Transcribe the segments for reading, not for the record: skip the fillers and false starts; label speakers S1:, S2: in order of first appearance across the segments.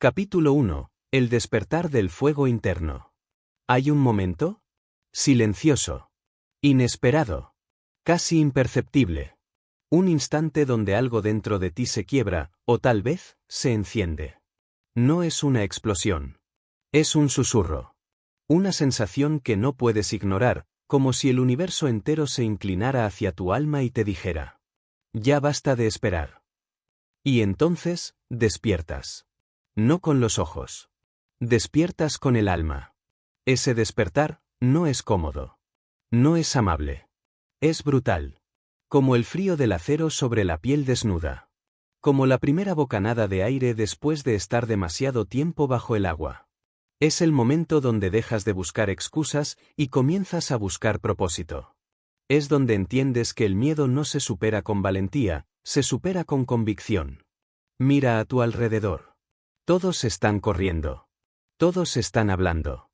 S1: Capítulo 1. El despertar del fuego interno. Hay un momento silencioso, inesperado, casi imperceptible. Un instante donde algo dentro de ti se quiebra, o tal vez, se enciende. No es una explosión. Es un susurro. Una sensación que no puedes ignorar, como si el universo entero se inclinara hacia tu alma y te dijera: ya basta de esperar. Y entonces, despiertas. No con los ojos. Despiertas con el alma. Ese despertar no es cómodo. No es amable. Es brutal. Como el frío del acero sobre la piel desnuda. Como la primera bocanada de aire después de estar demasiado tiempo bajo el agua. Es el momento donde dejas de buscar excusas y comienzas a buscar propósito. Es donde entiendes que el miedo no se supera con valentía, se supera con convicción. Mira a tu alrededor. Todos están corriendo. Todos están hablando.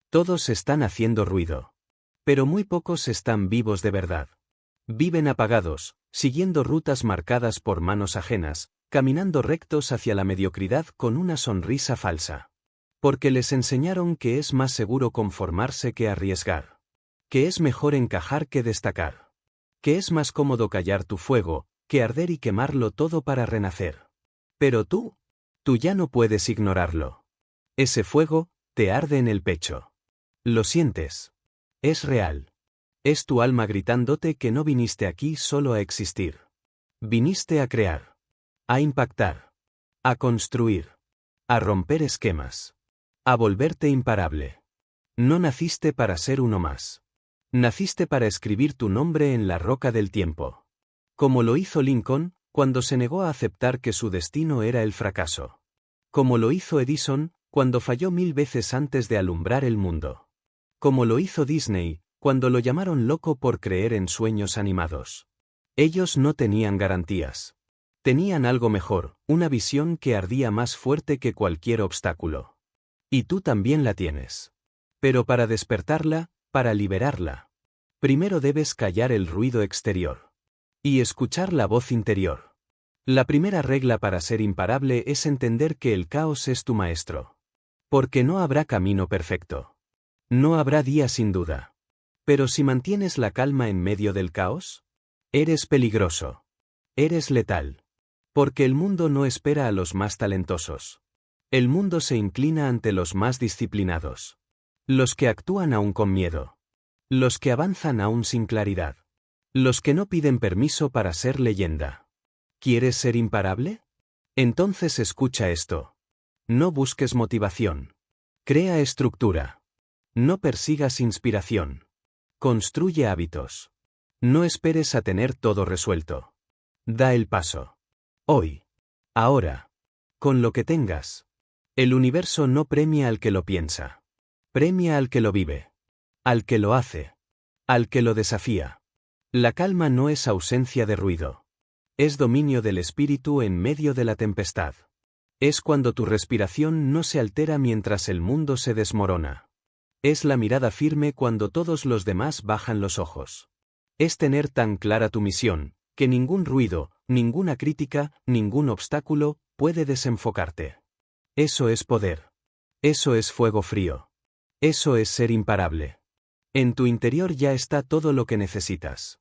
S1: Todos están haciendo ruido. Pero muy pocos están vivos de verdad. Viven apagados, siguiendo rutas marcadas por manos ajenas, caminando rectos hacia la mediocridad con una sonrisa falsa. Porque les enseñaron que es más seguro conformarse que arriesgar. Que es mejor encajar que destacar. Que es más cómodo callar tu fuego, que arder y quemarlo todo para renacer. Pero tú ya no puedes ignorarlo. Ese fuego te arde en el pecho. Lo sientes. Es real. Es tu alma gritándote que no viniste aquí solo a existir. Viniste a crear. A impactar. A construir. A romper esquemas. A volverte imparable. No naciste para ser uno más. Naciste para escribir tu nombre en la roca del tiempo. Como lo hizo Lincoln, cuando se negó a aceptar que su destino era el fracaso. Como lo hizo Edison, cuando falló 1000 veces antes de alumbrar el mundo. Como lo hizo Disney, cuando lo llamaron loco por creer en sueños animados. Ellos no tenían garantías. Tenían algo mejor, una visión que ardía más fuerte que cualquier obstáculo. Y tú también la tienes. Pero para despertarla, para liberarla, primero debes callar el ruido exterior. Y escuchar la voz interior. La primera regla para ser imparable es entender que el caos es tu maestro. Porque no habrá camino perfecto. No habrá día sin duda. Pero si mantienes la calma en medio del caos, eres peligroso. Eres letal. Porque el mundo no espera a los más talentosos. El mundo se inclina ante los más disciplinados. Los que actúan aún con miedo. Los que avanzan aún sin claridad. Los que no piden permiso para ser leyenda. ¿Quieres ser imparable? Entonces escucha esto. No busques motivación. Crea estructura. No persigas inspiración. Construye hábitos. No esperes a tener todo resuelto. Da el paso. Hoy. Ahora. Con lo que tengas. El universo no premia al que lo piensa. Premia al que lo vive. Al que lo hace. Al que lo desafía. La calma no es ausencia de ruido. Es dominio del espíritu en medio de la tempestad. Es cuando tu respiración no se altera mientras el mundo se desmorona. Es la mirada firme cuando todos los demás bajan los ojos. Es tener tan clara tu misión, que ningún ruido, ninguna crítica, ningún obstáculo, puede desenfocarte. Eso es poder. Eso es fuego frío. Eso es ser imparable. En tu interior ya está todo lo que necesitas.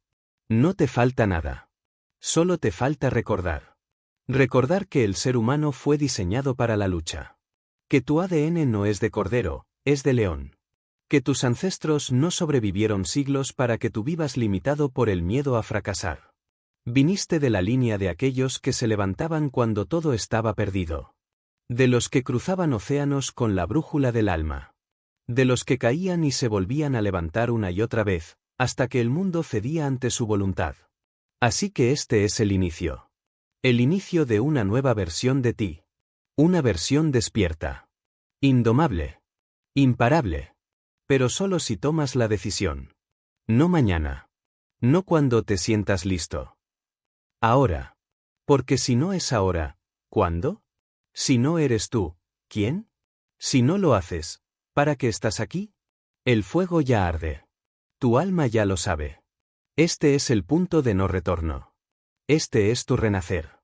S1: No te falta nada. Solo te falta recordar. Recordar que el ser humano fue diseñado para la lucha. Que tu ADN no es de cordero, es de león. Que tus ancestros no sobrevivieron siglos para que tú vivas limitado por el miedo a fracasar. Viniste de la línea de aquellos que se levantaban cuando todo estaba perdido. De los que cruzaban océanos con la brújula del alma. De los que caían y se volvían a levantar una y otra vez, hasta que el mundo cedía ante su voluntad. Así que este es el inicio. El inicio de una nueva versión de ti. Una versión despierta. Indomable. Imparable. Pero solo si tomas la decisión. No mañana. No cuando te sientas listo. Ahora. Porque si no es ahora, ¿cuándo? Si no eres tú, ¿quién? Si no lo haces, ¿para qué estás aquí? El fuego ya arde. Tu alma ya lo sabe. Este es el punto de no retorno. Este es tu renacer.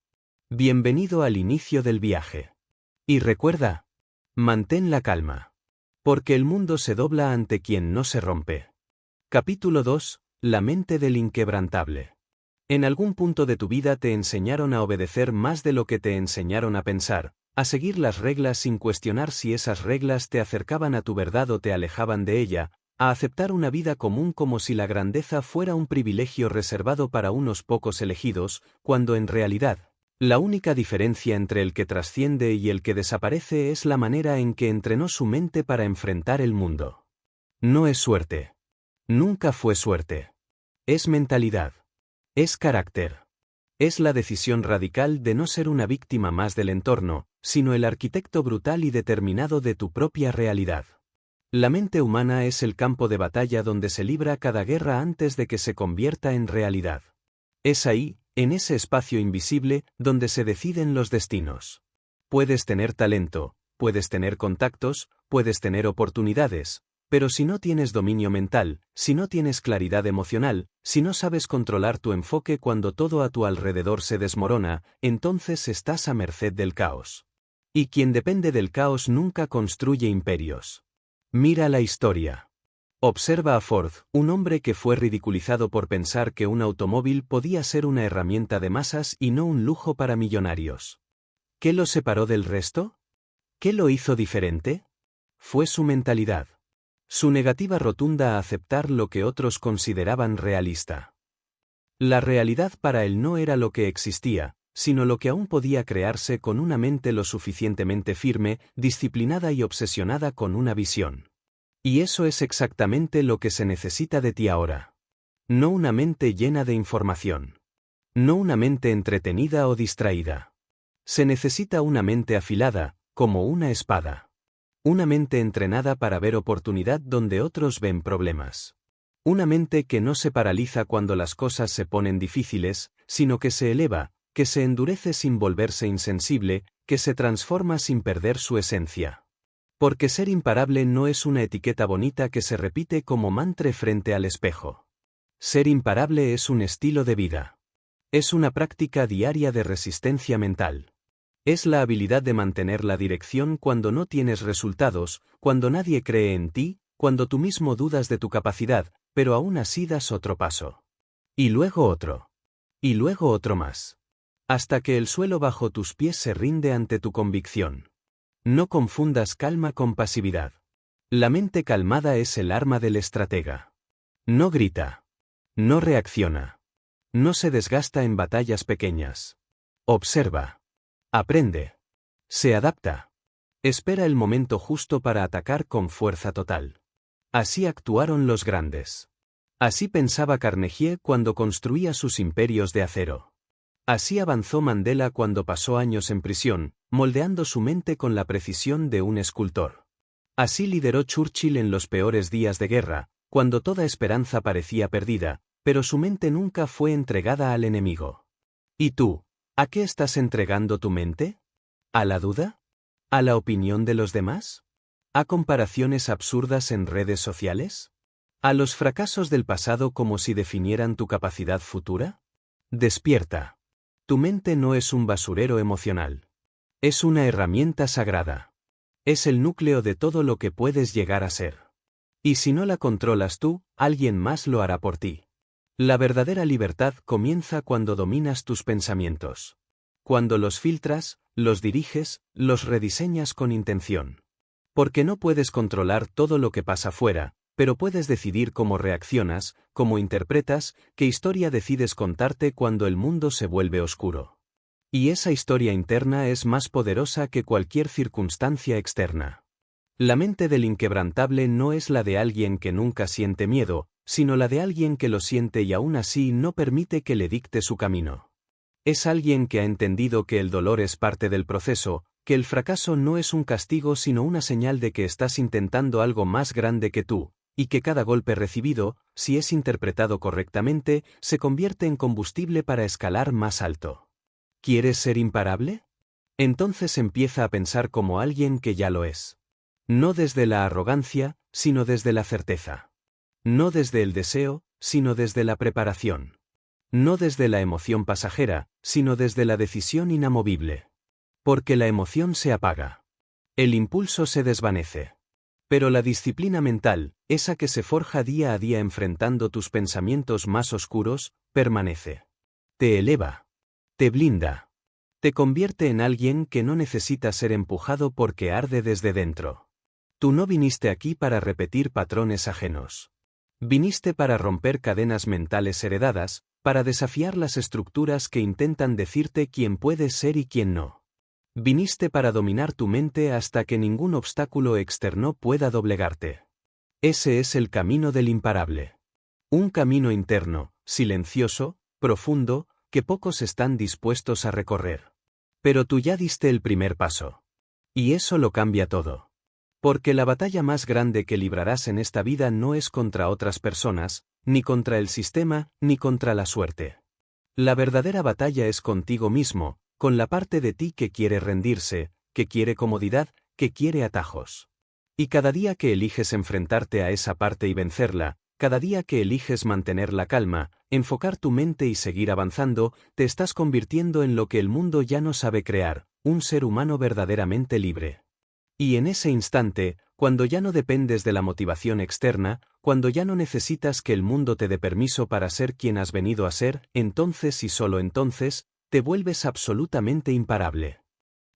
S1: Bienvenido al inicio del viaje. Y recuerda, mantén la calma. Porque el mundo se dobla ante quien no se rompe. Capítulo 2. La mente del inquebrantable. En algún punto de tu vida te enseñaron a obedecer más de lo que te enseñaron a pensar, a seguir las reglas sin cuestionar si esas reglas te acercaban a tu verdad o te alejaban de ella, a aceptar una vida común como si la grandeza fuera un privilegio reservado para unos pocos elegidos, cuando en realidad, la única diferencia entre el que trasciende y el que desaparece es la manera en que entrenó su mente para enfrentar el mundo. No es suerte. Nunca fue suerte. Es mentalidad. Es carácter. Es la decisión radical de no ser una víctima más del entorno, sino el arquitecto brutal y determinado de tu propia realidad. La mente humana es el campo de batalla donde se libra cada guerra antes de que se convierta en realidad. Es ahí, en ese espacio invisible, donde se deciden los destinos. Puedes tener talento, puedes tener contactos, puedes tener oportunidades, pero si no tienes dominio mental, si no tienes claridad emocional, si no sabes controlar tu enfoque cuando todo a tu alrededor se desmorona, entonces estás a merced del caos. Y quien depende del caos nunca construye imperios. Mira la historia. Observa a Ford, un hombre que fue ridiculizado por pensar que un automóvil podía ser una herramienta de masas y no un lujo para millonarios. ¿Qué lo separó del resto? ¿Qué lo hizo diferente? Fue su mentalidad. Su negativa rotunda a aceptar lo que otros consideraban realista. La realidad para él no era lo que existía, sino lo que aún podía crearse con una mente lo suficientemente firme, disciplinada y obsesionada con una visión. Y eso es exactamente lo que se necesita de ti ahora. No una mente llena de información. No una mente entretenida o distraída. Se necesita una mente afilada, como una espada. Una mente entrenada para ver oportunidad donde otros ven problemas. Una mente que no se paraliza cuando las cosas se ponen difíciles, sino que se eleva, que se endurece sin volverse insensible, que se transforma sin perder su esencia. Porque ser imparable no es una etiqueta bonita que se repite como mantra frente al espejo. Ser imparable es un estilo de vida. Es una práctica diaria de resistencia mental. Es la habilidad de mantener la dirección cuando no tienes resultados, cuando nadie cree en ti, cuando tú mismo dudas de tu capacidad, pero aún así das otro paso. Y luego otro. Y luego otro más. Hasta que el suelo bajo tus pies se rinde ante tu convicción. No confundas calma con pasividad. La mente calmada es el arma del estratega. No grita. No reacciona. No se desgasta en batallas pequeñas. Observa. Aprende. Se adapta. Espera el momento justo para atacar con fuerza total. Así actuaron los grandes. Así pensaba Carnegie cuando construía sus imperios de acero. Así avanzó Mandela cuando pasó años en prisión, moldeando su mente con la precisión de un escultor. Así lideró Churchill en los peores días de guerra, cuando toda esperanza parecía perdida, pero su mente nunca fue entregada al enemigo. ¿Y tú? ¿A qué estás entregando tu mente? ¿A la duda? ¿A la opinión de los demás? ¿A comparaciones absurdas en redes sociales? ¿A los fracasos del pasado como si definieran tu capacidad futura? Despierta. Tu mente no es un basurero emocional. Es una herramienta sagrada. Es el núcleo de todo lo que puedes llegar a ser. Y si no la controlas tú, alguien más lo hará por ti. La verdadera libertad comienza cuando dominas tus pensamientos. Cuando los filtras, los diriges, los rediseñas con intención. Porque no puedes controlar todo lo que pasa fuera, pero puedes decidir cómo reaccionas, cómo interpretas, qué historia decides contarte cuando el mundo se vuelve oscuro. Y esa historia interna es más poderosa que cualquier circunstancia externa. La mente del inquebrantable no es la de alguien que nunca siente miedo, sino la de alguien que lo siente y aún así no permite que le dicte su camino. Es alguien que ha entendido que el dolor es parte del proceso, que el fracaso no es un castigo sino una señal de que estás intentando algo más grande que tú, y que cada golpe recibido, si es interpretado correctamente, se convierte en combustible para escalar más alto. ¿Quieres ser imparable? Entonces empieza a pensar como alguien que ya lo es. No desde la arrogancia, sino desde la certeza. No desde el deseo, sino desde la preparación. No desde la emoción pasajera, sino desde la decisión inamovible. Porque la emoción se apaga. El impulso se desvanece. Pero la disciplina mental, esa que se forja día a día enfrentando tus pensamientos más oscuros, permanece. Te eleva. Te blinda. Te convierte en alguien que no necesita ser empujado porque arde desde dentro. Tú no viniste aquí para repetir patrones ajenos. Viniste para romper cadenas mentales heredadas, para desafiar las estructuras que intentan decirte quién puedes ser y quién no. Viniste para dominar tu mente hasta que ningún obstáculo externo pueda doblegarte. Ese es el camino del imparable. Un camino interno, silencioso, profundo, que pocos están dispuestos a recorrer. Pero tú ya diste el primer paso. Y eso lo cambia todo. Porque la batalla más grande que librarás en esta vida no es contra otras personas, ni contra el sistema, ni contra la suerte. La verdadera batalla es contigo mismo, con la parte de ti que quiere rendirse, que quiere comodidad, que quiere atajos. Y cada día que eliges enfrentarte a esa parte y vencerla, cada día que eliges mantener la calma, enfocar tu mente y seguir avanzando, te estás convirtiendo en lo que el mundo ya no sabe crear, un ser humano verdaderamente libre. Y en ese instante, cuando ya no dependes de la motivación externa, cuando ya no necesitas que el mundo te dé permiso para ser quien has venido a ser, entonces y solo entonces, te vuelves absolutamente imparable.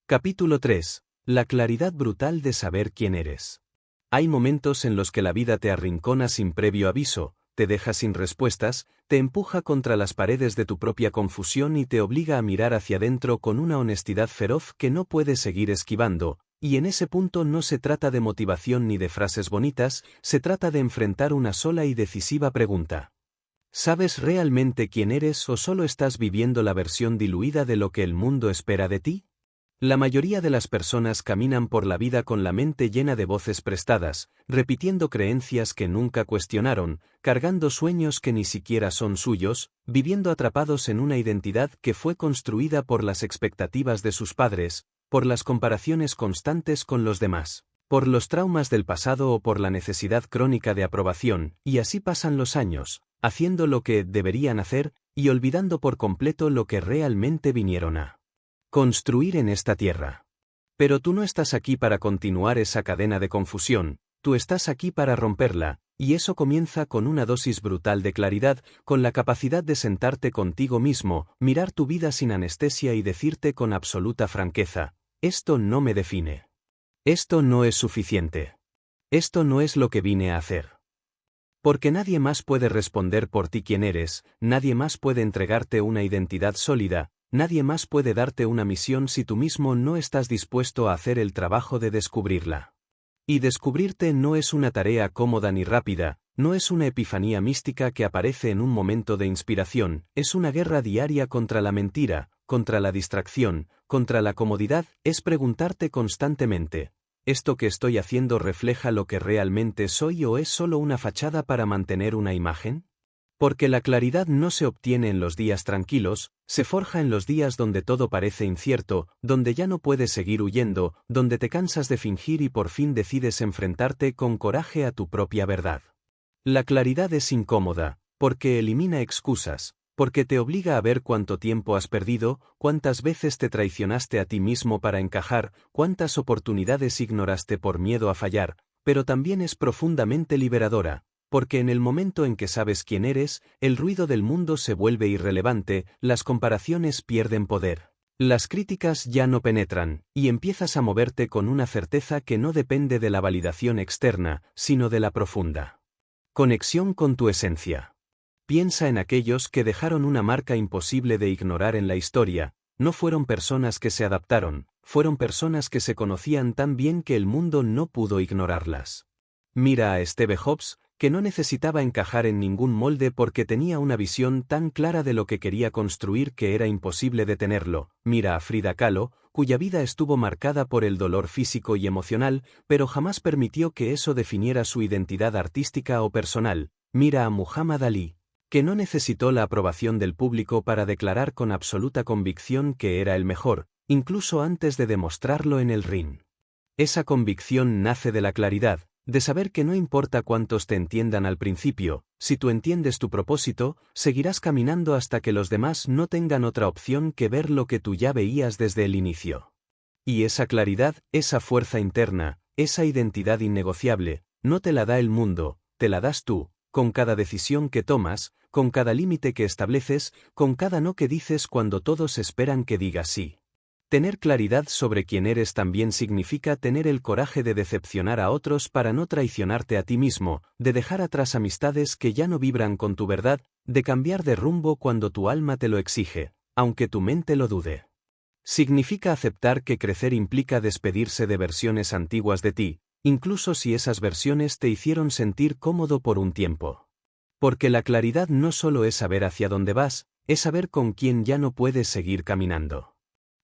S1: Capítulo 3. La claridad brutal de saber quién eres. Hay momentos en los que la vida te arrincona sin previo aviso, te deja sin respuestas, te empuja contra las paredes de tu propia confusión y te obliga a mirar hacia adentro con una honestidad feroz que no puedes seguir esquivando. Y en ese punto no se trata de motivación ni de frases bonitas, se trata de enfrentar una sola y decisiva pregunta. ¿Sabes realmente quién eres o solo estás viviendo la versión diluida de lo que el mundo espera de ti? La mayoría de las personas caminan por la vida con la mente llena de voces prestadas, repitiendo creencias que nunca cuestionaron, cargando sueños que ni siquiera son suyos, viviendo atrapados en una identidad que fue construida por las expectativas de sus padres, por las comparaciones constantes con los demás, por los traumas del pasado o por la necesidad crónica de aprobación, y así pasan los años, haciendo lo que deberían hacer y olvidando por completo lo que realmente vinieron a construir en esta tierra. Pero tú no estás aquí para continuar esa cadena de confusión, tú estás aquí para romperla, y eso comienza con una dosis brutal de claridad, con la capacidad de sentarte contigo mismo, mirar tu vida sin anestesia y decirte con absoluta franqueza: esto no me define. Esto no es suficiente. Esto no es lo que vine a hacer. Porque nadie más puede responder por ti quién eres, nadie más puede entregarte una identidad sólida, nadie más puede darte una misión si tú mismo no estás dispuesto a hacer el trabajo de descubrirla. Y descubrirte no es una tarea cómoda ni rápida, no es una epifanía mística que aparece en un momento de inspiración, es una guerra diaria contra la mentira, contra la distracción, contra la comodidad, es preguntarte constantemente: ¿esto que estoy haciendo refleja lo que realmente soy o es solo una fachada para mantener una imagen? Porque la claridad no se obtiene en los días tranquilos, se forja en los días donde todo parece incierto, donde ya no puedes seguir huyendo, donde te cansas de fingir y por fin decides enfrentarte con coraje a tu propia verdad. La claridad es incómoda, porque elimina excusas, porque te obliga a ver cuánto tiempo has perdido, cuántas veces te traicionaste a ti mismo para encajar, cuántas oportunidades ignoraste por miedo a fallar, pero también es profundamente liberadora. Porque en el momento en que sabes quién eres, el ruido del mundo se vuelve irrelevante, las comparaciones pierden poder. Las críticas ya no penetran, y empiezas a moverte con una certeza que no depende de la validación externa, sino de la profunda conexión con tu esencia. Piensa en aquellos que dejaron una marca imposible de ignorar en la historia. No fueron personas que se adaptaron, fueron personas que se conocían tan bien que el mundo no pudo ignorarlas. Mira a Steve Jobs, que no necesitaba encajar en ningún molde porque tenía una visión tan clara de lo que quería construir que era imposible detenerlo. Mira a Frida Kahlo, cuya vida estuvo marcada por el dolor físico y emocional, pero jamás permitió que eso definiera su identidad artística o personal. Mira a Muhammad Ali, que no necesitó la aprobación del público para declarar con absoluta convicción que era el mejor, incluso antes de demostrarlo en el ring. Esa convicción nace de la claridad, de saber que no importa cuántos te entiendan al principio, si tú entiendes tu propósito, seguirás caminando hasta que los demás no tengan otra opción que ver lo que tú ya veías desde el inicio. Y esa claridad, esa fuerza interna, esa identidad innegociable, no te la da el mundo, te la das tú, con cada decisión que tomas, con cada límite que estableces, con cada no que dices cuando todos esperan que digas sí. Tener claridad sobre quién eres también significa tener el coraje de decepcionar a otros para no traicionarte a ti mismo, de dejar atrás amistades que ya no vibran con tu verdad, de cambiar de rumbo cuando tu alma te lo exige, aunque tu mente lo dude. Significa aceptar que crecer implica despedirse de versiones antiguas de ti, incluso si esas versiones te hicieron sentir cómodo por un tiempo. Porque la claridad no solo es saber hacia dónde vas, es saber con quién ya no puedes seguir caminando.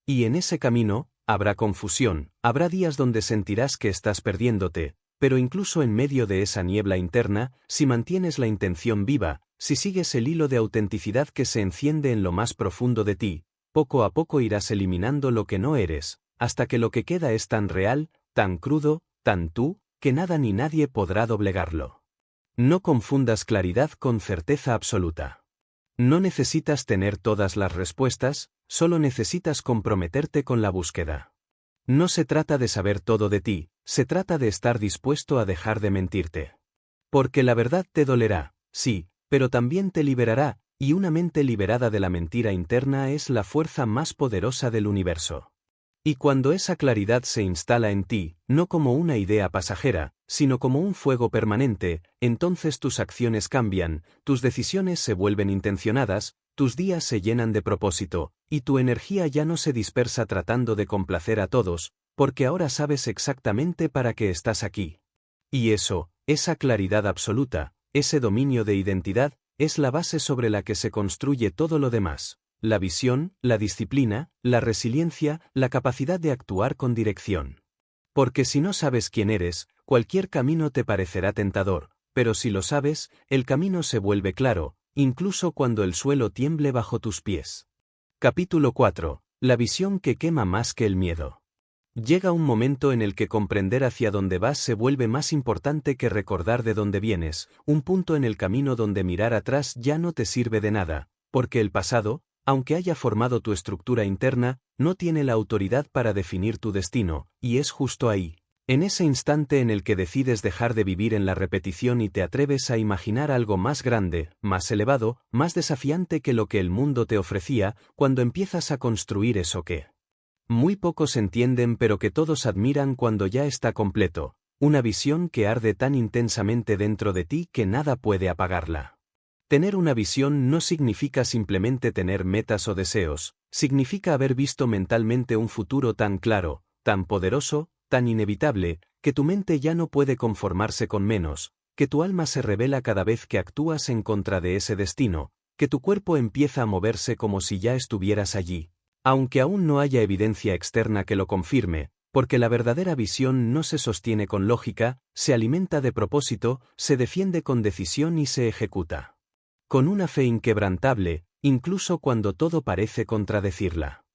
S1: Y en ese camino, habrá confusión, habrá días donde sentirás que estás perdiéndote, pero incluso en medio de esa niebla interna, si mantienes la intención viva, si sigues el hilo de autenticidad que se enciende en lo más profundo de ti, poco a poco irás eliminando lo que no eres, hasta que lo que queda es tan real, tan crudo, tan tú, que nada ni nadie podrá doblegarlo. No confundas claridad con certeza absoluta. No necesitas tener todas las respuestas, solo necesitas comprometerte con la búsqueda. No se trata de saber todo de ti, se trata de estar dispuesto a dejar de mentirte. Porque la verdad te dolerá, sí, pero también te liberará, y una mente liberada de la mentira interna es la fuerza más poderosa del universo. Y cuando esa claridad se instala en ti, no como una idea pasajera, sino como un fuego permanente, entonces tus acciones cambian, tus decisiones se vuelven intencionadas, tus días se llenan de propósito, y tu energía ya no se dispersa tratando de complacer a todos, porque ahora sabes exactamente para qué estás aquí. Y eso, esa claridad absoluta, ese dominio de identidad, es la base sobre la que se construye todo lo demás. La visión, la disciplina, la resiliencia, la capacidad de actuar con dirección. Porque si no sabes quién eres, cualquier camino te parecerá tentador, pero si lo sabes, el camino se vuelve claro, incluso cuando el suelo tiemble bajo tus pies. Capítulo 4. La visión que quema más que el miedo. Llega un momento en el que comprender hacia dónde vas se vuelve más importante que recordar de dónde vienes, un punto en el camino donde mirar atrás ya no te sirve de nada, porque el pasado, aunque haya formado tu estructura interna, no tiene la autoridad para definir tu destino, y es justo ahí, en ese instante en el que decides dejar de vivir en la repetición y te atreves a imaginar algo más grande, más elevado, más desafiante que lo que el mundo te ofrecía, cuando empiezas a construir eso que muy pocos entienden pero que todos admiran cuando ya está completo, una visión que arde tan intensamente dentro de ti que nada puede apagarla. Tener una visión no significa simplemente tener metas o deseos, significa haber visto mentalmente un futuro tan claro, tan poderoso, tan inevitable, que tu mente ya no puede conformarse con menos, que tu alma se revela cada vez que actúas en contra de ese destino, que tu cuerpo empieza a moverse como si ya estuvieras allí, aunque aún no haya evidencia externa que lo confirme, porque la verdadera visión no se sostiene con lógica, se alimenta de propósito, se defiende con decisión y se ejecuta con una fe inquebrantable, incluso cuando todo parece contradecirla.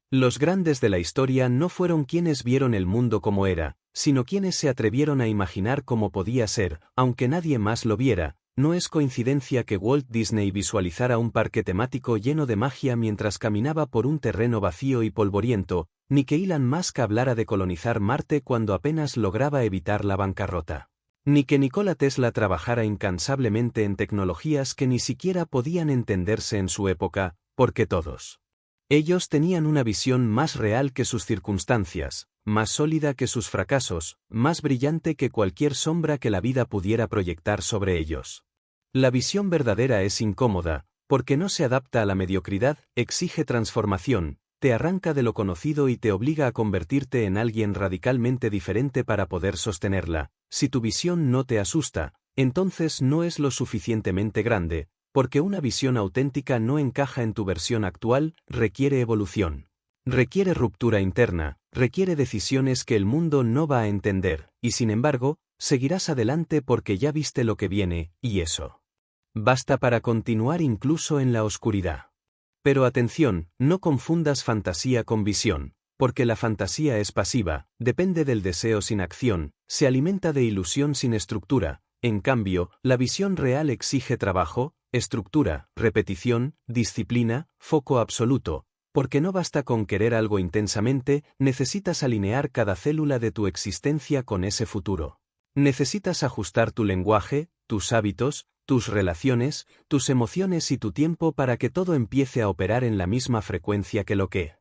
S1: Los grandes de la historia no fueron quienes vieron el mundo como era, sino quienes se atrevieron a imaginar cómo podía ser, aunque nadie más lo viera. No es coincidencia que Walt Disney visualizara un parque temático lleno de magia mientras caminaba por un terreno vacío y polvoriento, ni que Elon Musk hablara de colonizar Marte cuando apenas lograba evitar la bancarrota. Ni que Nikola Tesla trabajara incansablemente en tecnologías que ni siquiera podían entenderse en su época, porque todos ellos tenían una visión más real que sus circunstancias, más sólida que sus fracasos, más brillante que cualquier sombra que la vida pudiera proyectar sobre ellos. La visión verdadera es incómoda, porque no se adapta a la mediocridad, exige transformación, te arranca de lo conocido y te obliga a convertirte en alguien radicalmente diferente para poder sostenerla. Si tu visión no te asusta, entonces no es lo suficientemente grande, porque una visión auténtica no encaja en tu versión actual, requiere evolución. Requiere ruptura interna, requiere decisiones que el mundo no va a entender, y sin embargo, seguirás adelante porque ya viste lo que viene, y eso basta para continuar incluso en la oscuridad. Pero atención, no confundas fantasía con visión, porque la fantasía es pasiva, depende del deseo sin acción, se alimenta de ilusión sin estructura. En cambio, la visión real exige trabajo, estructura, repetición, disciplina, foco absoluto, Porque no basta con querer algo intensamente, necesitas alinear cada célula de tu existencia con ese futuro. Necesitas ajustar tu lenguaje, tus hábitos, tus relaciones, tus emociones y tu tiempo para que todo empiece a operar en la misma frecuencia que lo que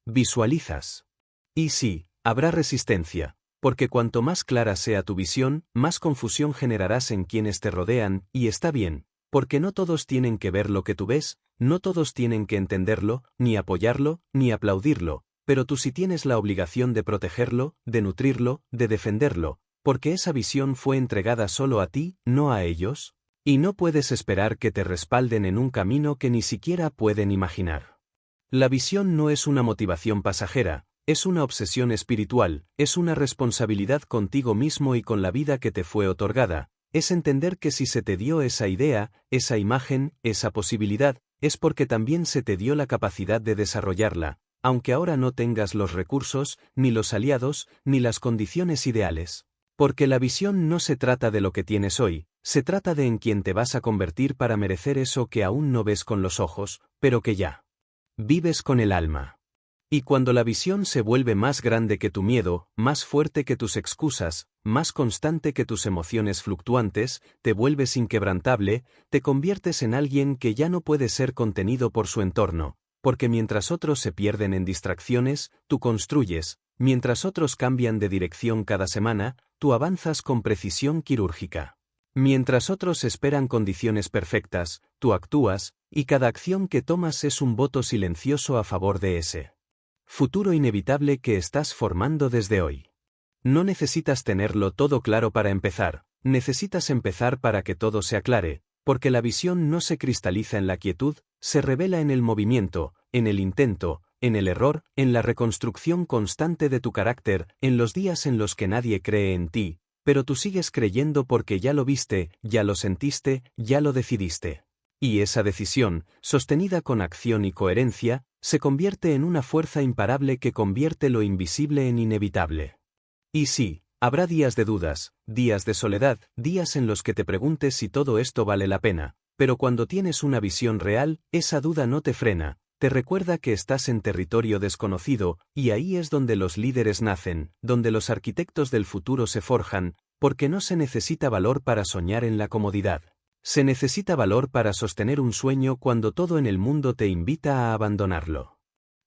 S1: visualizas. Y sí, habrá resistencia, porque cuanto más clara sea tu visión, más confusión generarás en quienes te rodean, y está bien, porque no todos tienen que ver lo que tú ves, no todos tienen que entenderlo, ni apoyarlo, ni aplaudirlo, pero tú sí tienes la obligación de protegerlo, de nutrirlo, de defenderlo, porque esa visión fue entregada solo a ti, no a ellos. Y no puedes esperar que te respalden en un camino que ni siquiera pueden imaginar. La visión no es una motivación pasajera, es una obsesión espiritual, es una responsabilidad contigo mismo y con la vida que te fue otorgada, es entender que si se te dio esa idea, esa imagen, esa posibilidad, es porque también se te dio la capacidad de desarrollarla, aunque ahora no tengas los recursos, ni los aliados, ni las condiciones ideales. Porque la visión no se trata de lo que tienes hoy, se trata de en quién te vas a convertir para merecer eso que aún no ves con los ojos, pero que ya vives con el alma. Y cuando la visión se vuelve más grande que tu miedo, más fuerte que tus excusas, más constante que tus emociones fluctuantes, te vuelves inquebrantable, te conviertes en alguien que ya no puede ser contenido por su entorno, porque mientras otros se pierden en distracciones, tú construyes, mientras otros cambian de dirección cada semana, tú avanzas con precisión quirúrgica. Mientras otros esperan condiciones perfectas, tú actúas, y cada acción que tomas es un voto silencioso a favor de ese futuro inevitable que estás formando desde hoy. No necesitas tenerlo todo claro para empezar, necesitas empezar para que todo se aclare, porque la visión no se cristaliza en la quietud, se revela en el movimiento, en el intento, en el error, en la reconstrucción constante de tu carácter, en los días en los que nadie cree en ti, pero tú sigues creyendo porque ya lo viste, ya lo sentiste, ya lo decidiste. Y esa decisión, sostenida con acción y coherencia, se convierte en una fuerza imparable que convierte lo invisible en inevitable. Y sí, habrá días de dudas, días de soledad, días en los que te preguntes si todo esto vale la pena, pero cuando tienes una visión real, esa duda no te frena, te recuerda que estás en territorio desconocido, y ahí es donde los líderes nacen, donde los arquitectos del futuro se forjan, porque no se necesita valor para soñar en la comodidad. Se necesita valor para sostener un sueño cuando todo en el mundo te invita a abandonarlo.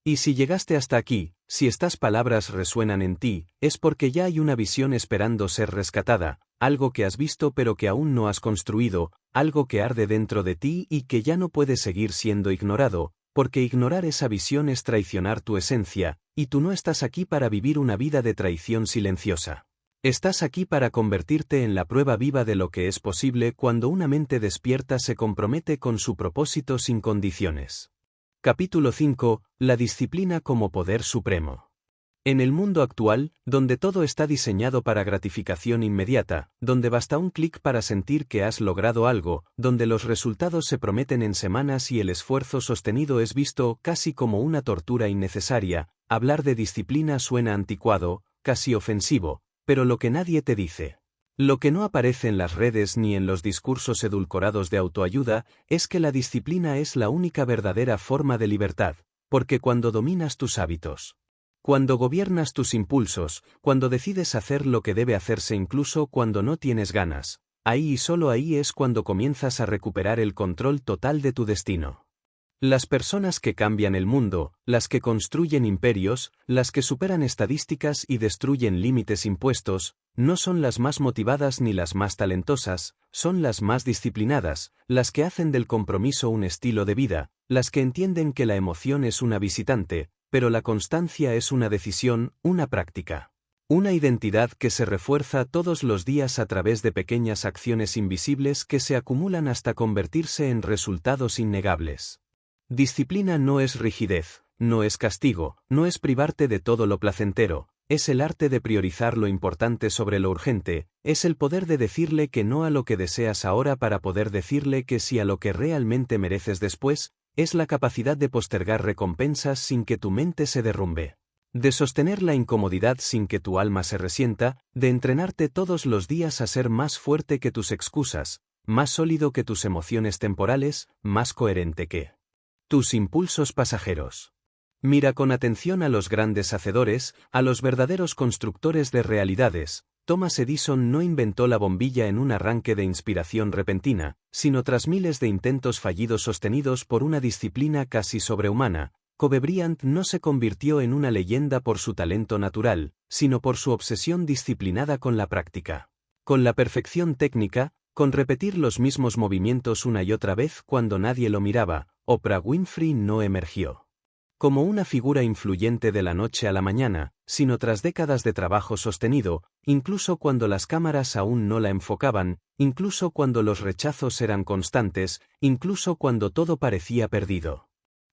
S1: Y si llegaste hasta aquí, si estas palabras resuenan en ti, es porque ya hay una visión esperando ser rescatada, algo que has visto pero que aún no has construido, algo que arde dentro de ti y que ya no puede seguir siendo ignorado, porque ignorar esa visión es traicionar tu esencia, y tú no estás aquí para vivir una vida de traición silenciosa. Estás aquí para convertirte en la prueba viva de lo que es posible cuando una mente despierta se compromete con su propósito sin condiciones. Capítulo 5. La disciplina como poder supremo. En el mundo actual, donde todo está diseñado para gratificación inmediata, donde basta un clic para sentir que has logrado algo, donde los resultados se prometen en semanas y el esfuerzo sostenido es visto casi como una tortura innecesaria, hablar de disciplina suena anticuado, casi ofensivo. Pero lo que nadie te dice, lo que no aparece en las redes ni en los discursos edulcorados de autoayuda, es que la disciplina es la única verdadera forma de libertad, porque cuando dominas tus hábitos, cuando gobiernas tus impulsos, cuando decides hacer lo que debe hacerse incluso cuando no tienes ganas, ahí y solo ahí es cuando comienzas a recuperar el control total de tu destino. Las personas que cambian el mundo, las que construyen imperios, las que superan estadísticas y destruyen límites impuestos, no son las más motivadas ni las más talentosas, son las más disciplinadas, las que hacen del compromiso un estilo de vida, las que entienden que la emoción es una visitante, pero la constancia es una decisión, una práctica. Una identidad que se refuerza todos los días a través de pequeñas acciones invisibles que se acumulan hasta convertirse en resultados innegables. Disciplina no es rigidez, no es castigo, no es privarte de todo lo placentero, es el arte de priorizar lo importante sobre lo urgente, es el poder de decirle que no a lo que deseas ahora para poder decirle que sí a lo que realmente mereces después, es la capacidad de postergar recompensas sin que tu mente se derrumbe, de sostener la incomodidad sin que tu alma se resienta, de entrenarte todos los días a ser más fuerte que tus excusas, más sólido que tus emociones temporales, más coherente que tus impulsos pasajeros. Mira con atención a los grandes hacedores, a los verdaderos constructores de realidades. Thomas Edison no inventó la bombilla en un arranque de inspiración repentina, sino tras miles de intentos fallidos sostenidos por una disciplina casi sobrehumana. Kobe Bryant no se convirtió en una leyenda por su talento natural, sino por su obsesión disciplinada con la práctica. Con la perfección técnica, con repetir los mismos movimientos una y otra vez cuando nadie lo miraba, Oprah Winfrey no emergió como una figura influyente de la noche a la mañana, sino tras décadas de trabajo sostenido, incluso cuando las cámaras aún no la enfocaban, incluso cuando los rechazos eran constantes, incluso cuando todo parecía perdido.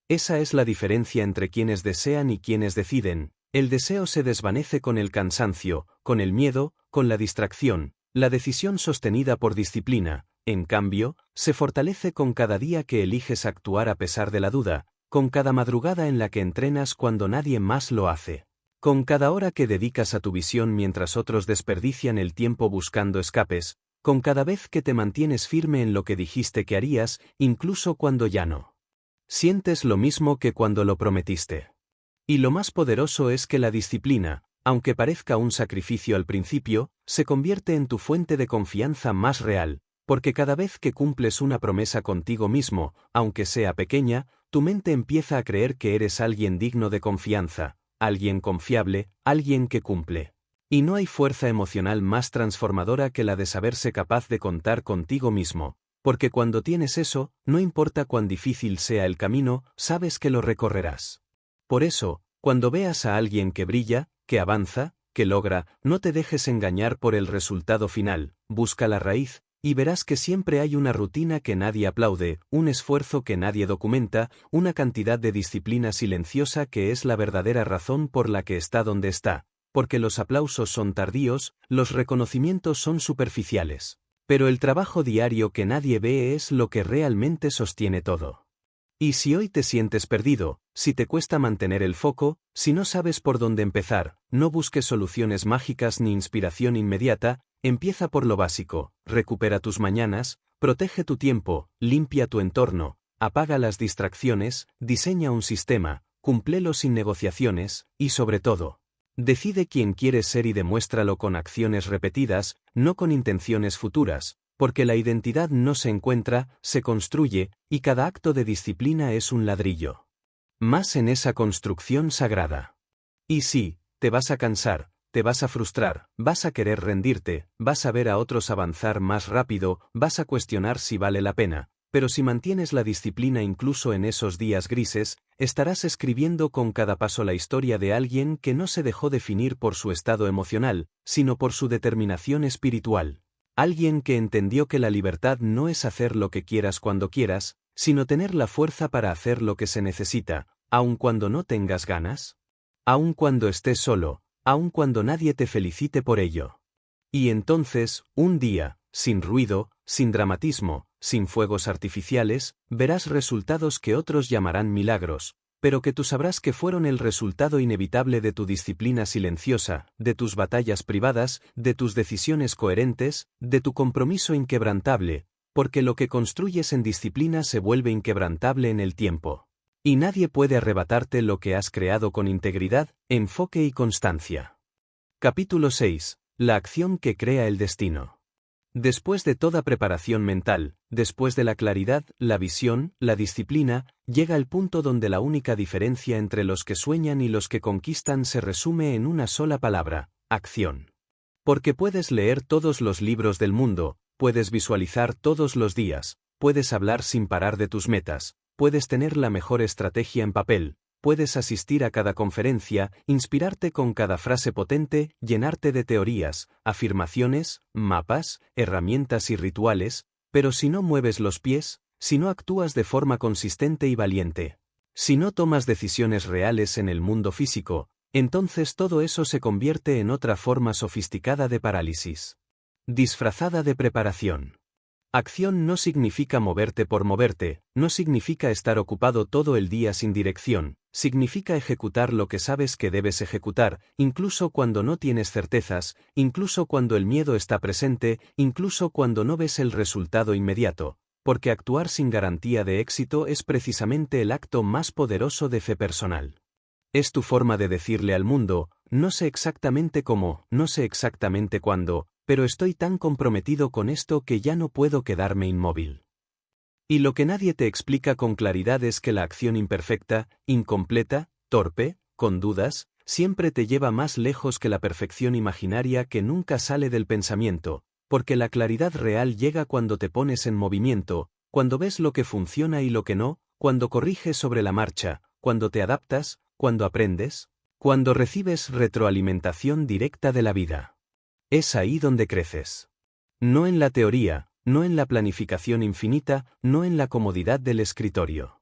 S1: Esa es la diferencia entre quienes desean y quienes deciden. El deseo se desvanece con el cansancio, con el miedo, con la distracción. La decisión sostenida por disciplina, en cambio, se fortalece con cada día que eliges actuar a pesar de la duda, con cada madrugada en la que entrenas cuando nadie más lo hace, con cada hora que dedicas a tu visión mientras otros desperdician el tiempo buscando escapes, con cada vez que te mantienes firme en lo que dijiste que harías, incluso cuando ya no. Sientes lo mismo que cuando lo prometiste. Y lo más poderoso es que la disciplina, aunque parezca un sacrificio al principio, se convierte en tu fuente de confianza más real, porque cada vez que cumples una promesa contigo mismo, aunque sea pequeña, tu mente empieza a creer que eres alguien digno de confianza, alguien confiable, alguien que cumple. Y no hay fuerza emocional más transformadora que la de saberse capaz de contar contigo mismo, porque cuando tienes eso, no importa cuán difícil sea el camino, sabes que lo recorrerás. Por eso, cuando veas a alguien que brilla, que avanza, que logra, no te dejes engañar por el resultado final, busca la raíz, y verás que siempre hay una rutina que nadie aplaude, un esfuerzo que nadie documenta, una cantidad de disciplina silenciosa que es la verdadera razón por la que está donde está, porque los aplausos son tardíos, los reconocimientos son superficiales. Pero el trabajo diario que nadie ve es lo que realmente sostiene todo. Y si hoy te sientes perdido, si te cuesta mantener el foco, si no sabes por dónde empezar, no busques soluciones mágicas ni inspiración inmediata, empieza por lo básico, recupera tus mañanas, protege tu tiempo, limpia tu entorno, apaga las distracciones, diseña un sistema, cúmplelo sin negociaciones, y sobre todo, decide quién quieres ser y demuéstralo con acciones repetidas, no con intenciones futuras, porque la identidad no se encuentra, se construye, y cada acto de disciplina es un ladrillo más en esa construcción sagrada. Y sí, te vas a cansar, te vas a frustrar, vas a querer rendirte, vas a ver a otros avanzar más rápido, vas a cuestionar si vale la pena, pero si mantienes la disciplina incluso en esos días grises, estarás escribiendo con cada paso la historia de alguien que no se dejó definir por su estado emocional, sino por su determinación espiritual. Alguien que entendió que la libertad no es hacer lo que quieras cuando quieras, sino tener la fuerza para hacer lo que se necesita, aun cuando no tengas ganas, aun cuando estés solo, aun cuando nadie te felicite por ello. Y entonces, un día, sin ruido, sin dramatismo, sin fuegos artificiales, verás resultados que otros llamarán milagros, pero que tú sabrás que fueron el resultado inevitable de tu disciplina silenciosa, de tus batallas privadas, de tus decisiones coherentes, de tu compromiso inquebrantable, porque lo que construyes en disciplina se vuelve inquebrantable en el tiempo. Y nadie puede arrebatarte lo que has creado con integridad, enfoque y constancia. Capítulo 6. La acción que crea el destino. Después de toda preparación mental, después de la claridad, la visión, la disciplina, llega el punto donde la única diferencia entre los que sueñan y los que conquistan se resume en una sola palabra: acción. Porque puedes leer todos los libros del mundo, puedes visualizar todos los días, puedes hablar sin parar de tus metas, puedes tener la mejor estrategia en papel, puedes asistir a cada conferencia, inspirarte con cada frase potente, llenarte de teorías, afirmaciones, mapas, herramientas y rituales, pero si no mueves los pies, si no actúas de forma consistente y valiente, si no tomas decisiones reales en el mundo físico, entonces todo eso se convierte en otra forma sofisticada de parálisis, disfrazada de preparación. Acción no significa moverte por moverte, no significa estar ocupado todo el día sin dirección, significa ejecutar lo que sabes que debes ejecutar, incluso cuando no tienes certezas, incluso cuando el miedo está presente, incluso cuando no ves el resultado inmediato, porque actuar sin garantía de éxito es precisamente el acto más poderoso de fe personal. Es tu forma de decirle al mundo, no sé exactamente cómo, no sé exactamente cuándo, pero estoy tan comprometido con esto que ya no puedo quedarme inmóvil. Y lo que nadie te explica con claridad es que la acción imperfecta, incompleta, torpe, con dudas, siempre te lleva más lejos que la perfección imaginaria que nunca sale del pensamiento, porque la claridad real llega cuando te pones en movimiento, cuando ves lo que funciona y lo que no, cuando corriges sobre la marcha, cuando te adaptas, cuando aprendes, cuando recibes retroalimentación directa de la vida. Es ahí donde creces. No en la teoría, no en la planificación infinita, no en la comodidad del escritorio.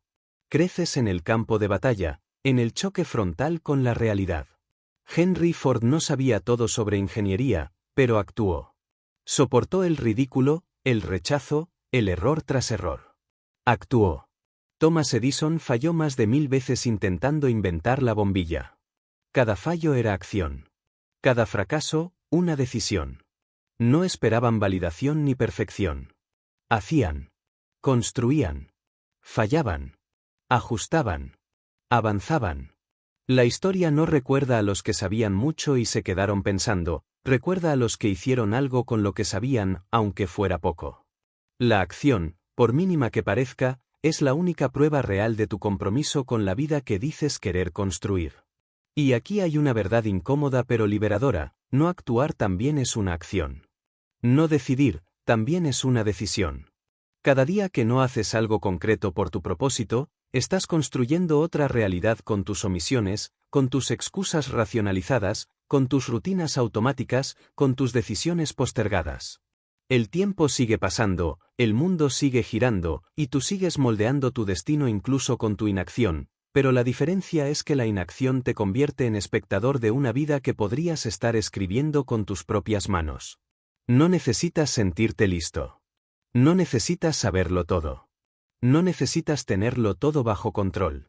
S1: Creces en el campo de batalla, en el choque frontal con la realidad. Henry Ford no sabía todo sobre ingeniería, pero actuó. Soportó el ridículo, el rechazo, el error tras error. Actuó. Thomas Edison falló más de 1000 veces intentando inventar la bombilla. Cada fallo era acción. Cada fracaso, una decisión. No esperaban validación ni perfección. Hacían. Construían. Fallaban. Ajustaban. Avanzaban. La historia no recuerda a los que sabían mucho y se quedaron pensando, recuerda a los que hicieron algo con lo que sabían, aunque fuera poco. La acción, por mínima que parezca, es la única prueba real de tu compromiso con la vida que dices querer construir. Y aquí hay una verdad incómoda pero liberadora, no actuar también es una acción. No decidir, también es una decisión. Cada día que no haces algo concreto por tu propósito, estás construyendo otra realidad con tus omisiones, con tus excusas racionalizadas, con tus rutinas automáticas, con tus decisiones postergadas. El tiempo sigue pasando, el mundo sigue girando, y tú sigues moldeando tu destino incluso con tu inacción, pero la diferencia es que la inacción te convierte en espectador de una vida que podrías estar escribiendo con tus propias manos. No necesitas sentirte listo. No necesitas saberlo todo. No necesitas tenerlo todo bajo control.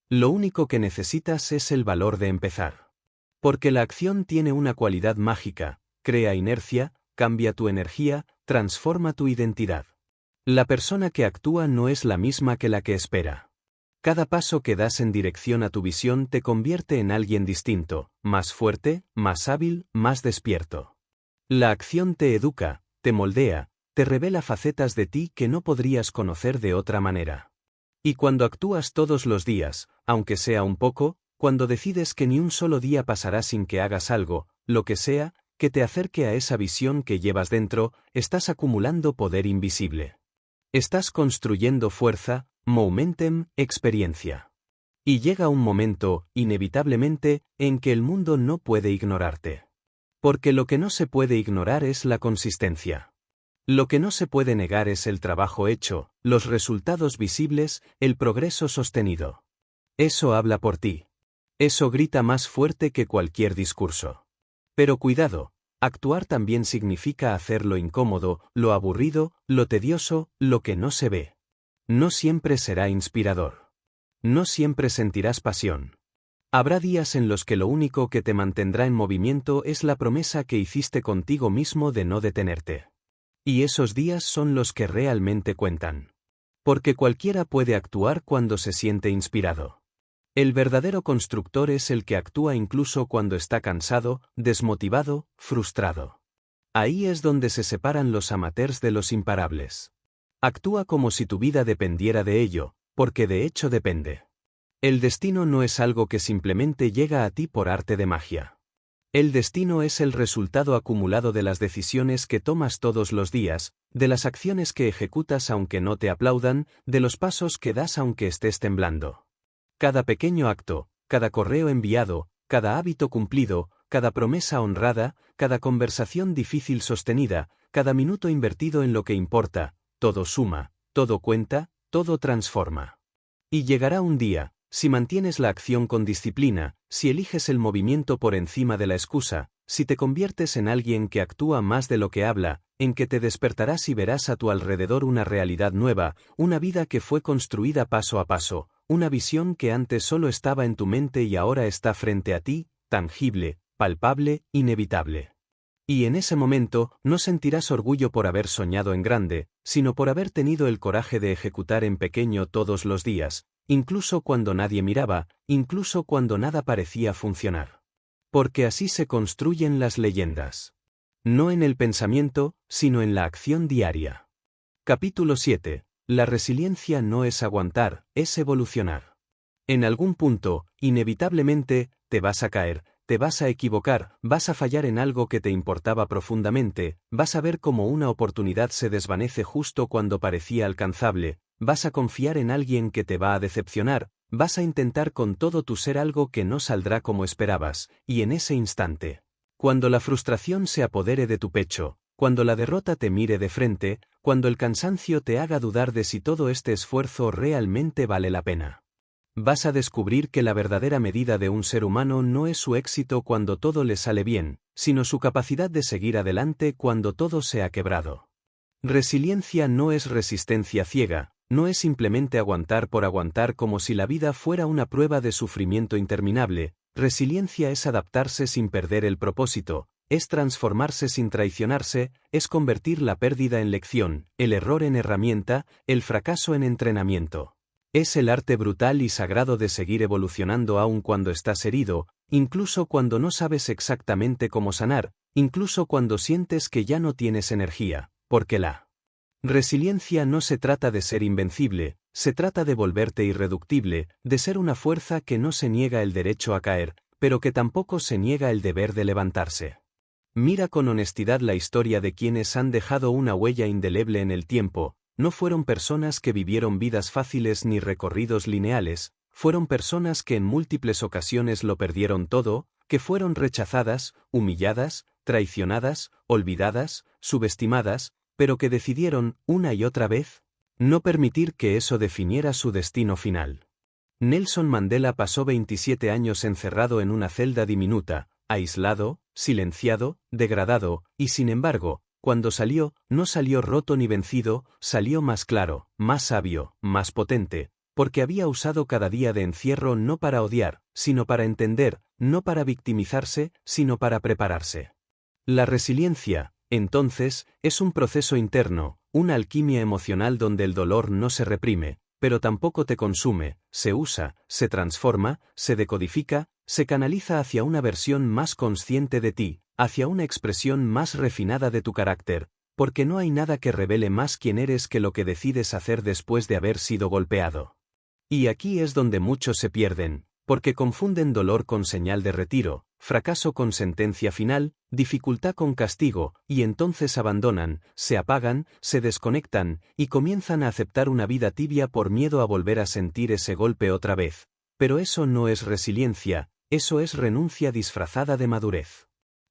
S1: Lo único que necesitas es el valor de empezar. Porque la acción tiene una cualidad mágica, crea inercia, cambia tu energía, transforma tu identidad. La persona que actúa no es la misma que la que espera. Cada paso que das en dirección a tu visión te convierte en alguien distinto, más fuerte, más hábil, más despierto. La acción te educa, te moldea, te revela facetas de ti que no podrías conocer de otra manera. Y cuando actúas todos los días, aunque sea un poco, cuando decides que ni un solo día pasará sin que hagas algo, lo que sea, que te acerque a esa visión que llevas dentro, estás acumulando poder invisible. Estás construyendo fuerza, momentum, experiencia. Y llega un momento, inevitablemente, en que el mundo no puede ignorarte. Porque lo que no se puede ignorar es la consistencia. Lo que no se puede negar es el trabajo hecho, los resultados visibles, el progreso sostenido. Eso habla por ti. Eso grita más fuerte que cualquier discurso. Pero cuidado, actuar también significa hacer lo incómodo, lo aburrido, lo tedioso, lo que no se ve. No siempre será inspirador. No siempre sentirás pasión. Habrá días en los que lo único que te mantendrá en movimiento es la promesa que hiciste contigo mismo de no detenerte. Y esos días son los que realmente cuentan. Porque cualquiera puede actuar cuando se siente inspirado. El verdadero constructor es el que actúa incluso cuando está cansado, desmotivado, frustrado. Ahí es donde se separan los amateurs de los imparables. Actúa como si tu vida dependiera de ello, porque de hecho depende. El destino no es algo que simplemente llega a ti por arte de magia. El destino es el resultado acumulado de las decisiones que tomas todos los días, de las acciones que ejecutas aunque no te aplaudan, de los pasos que das aunque estés temblando. Cada pequeño acto, cada correo enviado, cada hábito cumplido, cada promesa honrada, cada conversación difícil sostenida, cada minuto invertido en lo que importa, todo suma, todo cuenta, todo transforma. Y llegará un día, si mantienes la acción con disciplina, si eliges el movimiento por encima de la excusa, si te conviertes en alguien que actúa más de lo que habla, en que te despertarás y verás a tu alrededor una realidad nueva, una vida que fue construida paso a paso, una visión que antes solo estaba en tu mente y ahora está frente a ti, tangible, palpable, inevitable. Y en ese momento, no sentirás orgullo por haber soñado en grande, sino por haber tenido el coraje de ejecutar en pequeño todos los días, incluso cuando nadie miraba, incluso cuando nada parecía funcionar. Porque así se construyen las leyendas. No en el pensamiento, sino en la acción diaria. Capítulo 7. La resiliencia no es aguantar, es evolucionar. En algún punto, inevitablemente, te vas a caer, te vas a equivocar, vas a fallar en algo que te importaba profundamente, vas a ver cómo una oportunidad se desvanece justo cuando parecía alcanzable, vas a confiar en alguien que te va a decepcionar, vas a intentar con todo tu ser algo que no saldrá como esperabas, y en ese instante, cuando la frustración se apodere de tu pecho, cuando la derrota te mire de frente, cuando el cansancio te haga dudar de si todo este esfuerzo realmente vale la pena, vas a descubrir que la verdadera medida de un ser humano no es su éxito cuando todo le sale bien, sino su capacidad de seguir adelante cuando todo se ha quebrado. Resiliencia no es resistencia ciega, no es simplemente aguantar por aguantar como si la vida fuera una prueba de sufrimiento interminable. Resiliencia es adaptarse sin perder el propósito, es transformarse sin traicionarse, es convertir la pérdida en lección, el error en herramienta, el fracaso en entrenamiento. Es el arte brutal y sagrado de seguir evolucionando aun cuando estás herido, incluso cuando no sabes exactamente cómo sanar, incluso cuando sientes que ya no tienes energía, porque la resiliencia no se trata de ser invencible, se trata de volverte irreductible, de ser una fuerza que no se niega el derecho a caer, pero que tampoco se niega el deber de levantarse. Mira con honestidad la historia de quienes han dejado una huella indeleble en el tiempo. No fueron personas que vivieron vidas fáciles ni recorridos lineales, fueron personas que en múltiples ocasiones lo perdieron todo, que fueron rechazadas, humilladas, traicionadas, olvidadas, subestimadas, pero que decidieron, una y otra vez, no permitir que eso definiera su destino final. Nelson Mandela pasó 27 años encerrado en una celda diminuta, aislado, silenciado, degradado, y sin embargo, cuando salió, no salió roto ni vencido, salió más claro, más sabio, más potente, porque había usado cada día de encierro no para odiar, sino para entender, no para victimizarse, sino para prepararse. La resiliencia, entonces, es un proceso interno, una alquimia emocional donde el dolor no se reprime, pero tampoco te consume, se usa, se transforma, se decodifica, se canaliza hacia una versión más consciente de ti, hacia una expresión más refinada de tu carácter, porque no hay nada que revele más quién eres que lo que decides hacer después de haber sido golpeado. Y aquí es donde muchos se pierden, porque confunden dolor con señal de retiro, fracaso con sentencia final, dificultad con castigo, y entonces abandonan, se apagan, se desconectan, y comienzan a aceptar una vida tibia por miedo a volver a sentir ese golpe otra vez. Pero eso no es resiliencia, eso es renuncia disfrazada de madurez.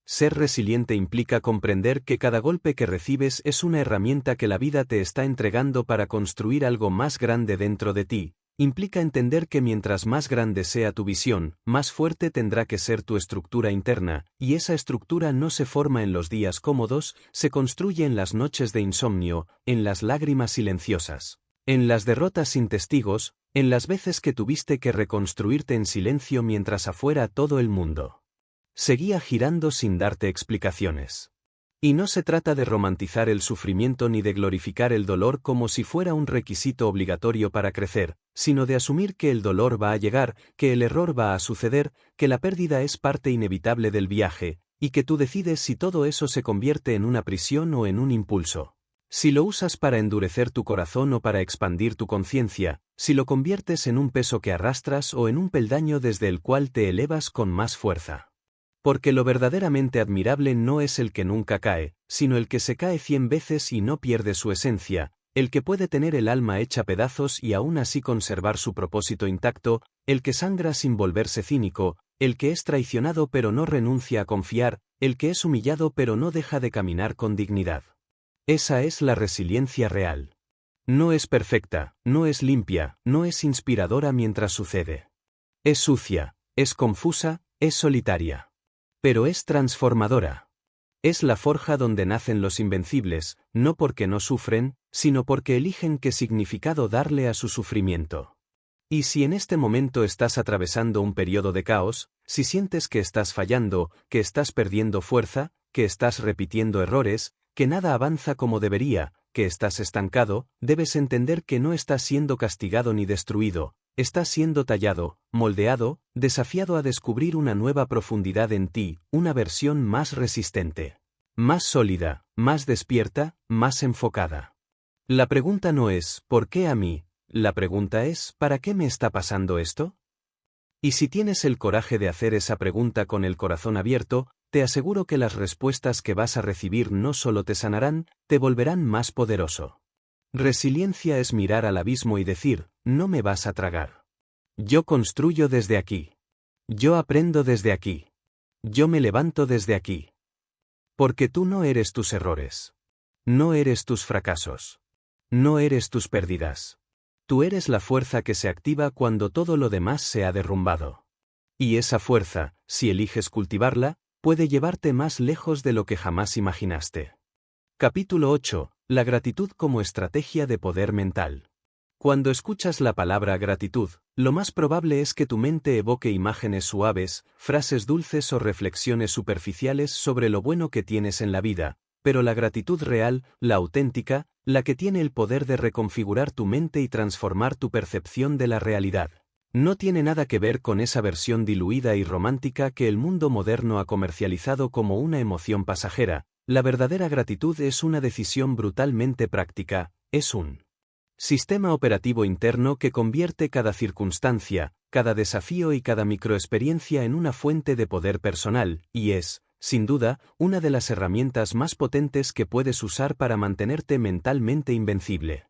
S1: Ser resiliente implica comprender que cada golpe que recibes es una herramienta que la vida te está entregando para construir algo más grande dentro de ti. Implica entender que mientras más grande sea tu visión, más fuerte tendrá que ser tu estructura interna, y esa estructura no se forma en los días cómodos, se construye en las noches de insomnio, en las lágrimas silenciosas, en las derrotas sin testigos, en las veces que tuviste que reconstruirte en silencio mientras afuera todo el mundo seguía girando sin darte explicaciones. Y no se trata de romantizar el sufrimiento ni de glorificar el dolor como si fuera un requisito obligatorio para crecer, sino de asumir que el dolor va a llegar, que el error va a suceder, que la pérdida es parte inevitable del viaje, y que tú decides si todo eso se convierte en una prisión o en un impulso. Si lo usas para endurecer tu corazón o para expandir tu conciencia, si lo conviertes en un peso que arrastras o en un peldaño desde el cual te elevas con más fuerza. Porque lo verdaderamente admirable no es el que nunca cae, sino el que se cae 100 veces y no pierde su esencia, el que puede tener el alma hecha pedazos y aún así conservar su propósito intacto, el que sangra sin volverse cínico, el que es traicionado pero no renuncia a confiar, el que es humillado pero no deja de caminar con dignidad. Esa es la resiliencia real. No es perfecta, no es limpia, no es inspiradora mientras sucede. Es sucia, es confusa, es solitaria. Pero es transformadora. Es la forja donde nacen los invencibles, no porque no sufren, sino porque eligen qué significado darle a su sufrimiento. Y si en este momento estás atravesando un periodo de caos, si sientes que estás fallando, que estás perdiendo fuerza, que estás repitiendo errores, que nada avanza como debería, que estás estancado, debes entender que no estás siendo castigado ni destruido, estás siendo tallado, moldeado, desafiado a descubrir una nueva profundidad en ti, una versión más resistente, más sólida, más despierta, más enfocada. La pregunta no es, ¿por qué a mí? La pregunta es, ¿para qué me está pasando esto? Y si tienes el coraje de hacer esa pregunta con el corazón abierto, te aseguro que las respuestas que vas a recibir no solo te sanarán, te volverán más poderoso. Resiliencia es mirar al abismo y decir, no me vas a tragar. Yo construyo desde aquí. Yo aprendo desde aquí. Yo me levanto desde aquí. Porque tú no eres tus errores. No eres tus fracasos. No eres tus pérdidas. Tú eres la fuerza que se activa cuando todo lo demás se ha derrumbado. Y esa fuerza, si eliges cultivarla, puede llevarte más lejos de lo que jamás imaginaste. Capítulo 8. La gratitud como estrategia de poder mental. Cuando escuchas la palabra gratitud, lo más probable es que tu mente evoque imágenes suaves, frases dulces o reflexiones superficiales sobre lo bueno que tienes en la vida, pero la gratitud real, la auténtica, la que tiene el poder de reconfigurar tu mente y transformar tu percepción de la realidad, no tiene nada que ver con esa versión diluida y romántica que el mundo moderno ha comercializado como una emoción pasajera. La verdadera gratitud es una decisión brutalmente práctica, es un sistema operativo interno que convierte cada circunstancia, cada desafío y cada microexperiencia en una fuente de poder personal, y es, sin duda, una de las herramientas más potentes que puedes usar para mantenerte mentalmente invencible.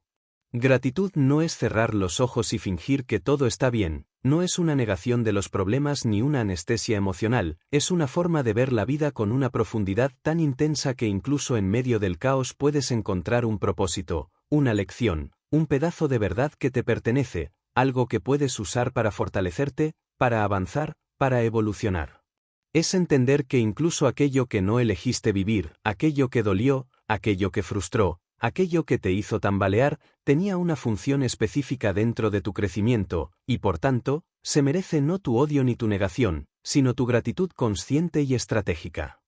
S1: Gratitud no es cerrar los ojos y fingir que todo está bien, no es una negación de los problemas ni una anestesia emocional, es una forma de ver la vida con una profundidad tan intensa que incluso en medio del caos puedes encontrar un propósito, una lección, un pedazo de verdad que te pertenece, algo que puedes usar para fortalecerte, para avanzar, para evolucionar. Es entender que incluso aquello que no elegiste vivir, aquello que dolió, aquello que frustró, aquello que te hizo tambalear, tenía una función específica dentro de tu crecimiento, y por tanto, se merece no tu odio ni tu negación, sino tu gratitud consciente y estratégica.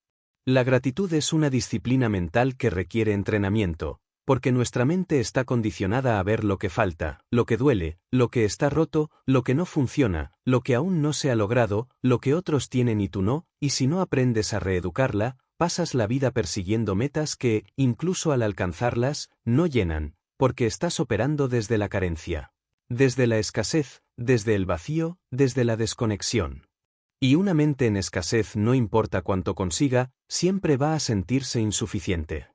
S1: La gratitud es una disciplina mental que requiere entrenamiento, porque nuestra mente está condicionada a ver lo que falta, lo que duele, lo que está roto, lo que no funciona, lo que aún no se ha logrado, lo que otros tienen y tú no, y si no aprendes a reeducarla, pasas la vida persiguiendo metas que, incluso al alcanzarlas, no llenan, porque estás operando desde la carencia, desde la escasez, desde el vacío, desde la desconexión. Y una mente en escasez, no importa cuánto consiga, siempre va a sentirse insuficiente.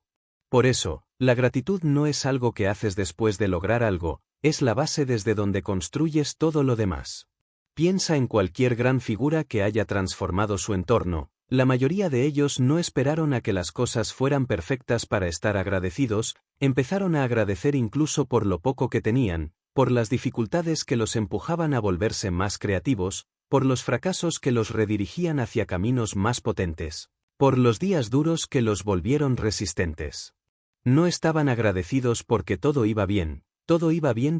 S1: Por eso, la gratitud no es algo que haces después de lograr algo, es la base desde donde construyes todo lo demás. Piensa en cualquier gran figura que haya transformado su entorno. La mayoría de ellos no esperaron a que las cosas fueran perfectas para estar agradecidos, empezaron a agradecer incluso por lo poco que tenían, por las dificultades que los empujaban a volverse más creativos, por los fracasos que los redirigían hacia caminos más potentes, por los días duros que los volvieron resistentes. No estaban agradecidos porque todo iba bien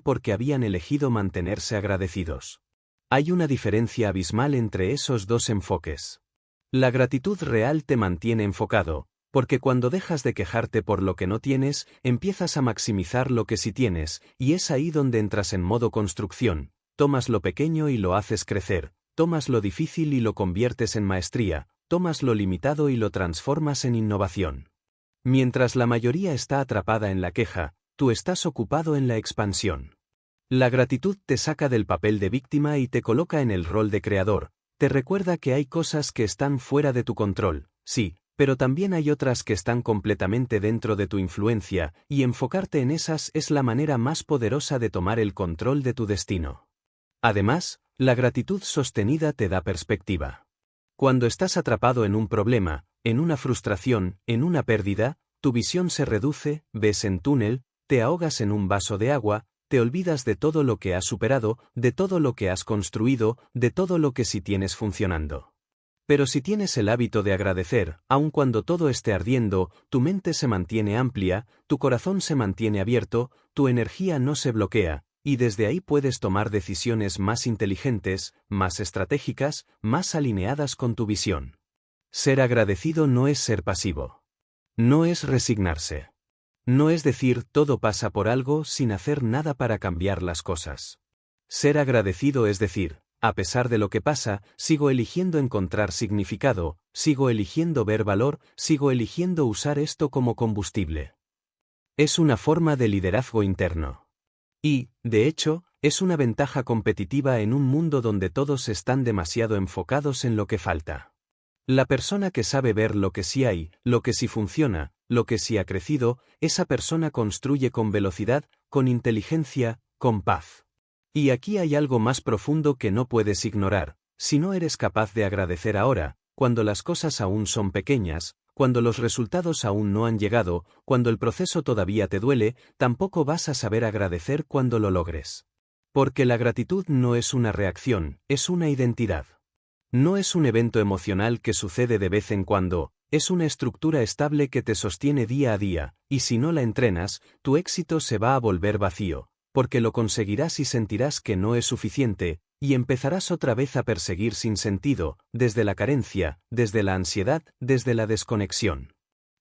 S1: porque habían elegido mantenerse agradecidos. Hay una diferencia abismal entre esos dos enfoques. La gratitud real te mantiene enfocado, porque cuando dejas de quejarte por lo que no tienes, empiezas a maximizar lo que sí tienes, y es ahí donde entras en modo construcción, tomas lo pequeño y lo haces crecer, tomas lo difícil y lo conviertes en maestría, tomas lo limitado y lo transformas en innovación. Mientras la mayoría está atrapada en la queja, tú estás ocupado en la expansión. La gratitud te saca del papel de víctima y te coloca en el rol de creador. Te recuerda que hay cosas que están fuera de tu control, sí, pero también hay otras que están completamente dentro de tu influencia, y enfocarte en esas es la manera más poderosa de tomar el control de tu destino. Además, la gratitud sostenida te da perspectiva. Cuando estás atrapado en un problema, en una frustración, en una pérdida, tu visión se reduce, ves en túnel, te ahogas en un vaso de agua, te olvidas de todo lo que has superado, de todo lo que has construido, de todo lo que sí tienes funcionando. Pero si tienes el hábito de agradecer, aun cuando todo esté ardiendo, tu mente se mantiene amplia, tu corazón se mantiene abierto, tu energía no se bloquea, y desde ahí puedes tomar decisiones más inteligentes, más estratégicas, más alineadas con tu visión. Ser agradecido no es ser pasivo. No es resignarse. No es decir todo pasa por algo sin hacer nada para cambiar las cosas. Ser agradecido es decir, a pesar de lo que pasa, sigo eligiendo encontrar significado, sigo eligiendo ver valor, sigo eligiendo usar esto como combustible. Es una forma de liderazgo interno. Y, de hecho, es una ventaja competitiva en un mundo donde todos están demasiado enfocados en lo que falta. La persona que sabe ver lo que sí hay, lo que sí funciona, lo que sí ha crecido, esa persona construye con velocidad, con inteligencia, con paz. Y aquí hay algo más profundo que no puedes ignorar. Si no eres capaz de agradecer ahora, cuando las cosas aún son pequeñas, cuando los resultados aún no han llegado, cuando el proceso todavía te duele, tampoco vas a saber agradecer cuando lo logres. Porque la gratitud no es una reacción, es una identidad. No es un evento emocional que sucede de vez en cuando, es una estructura estable que te sostiene día a día, y si no la entrenas, tu éxito se va a volver vacío, porque lo conseguirás y sentirás que no es suficiente, y empezarás otra vez a perseguir sin sentido, desde la carencia, desde la ansiedad, desde la desconexión.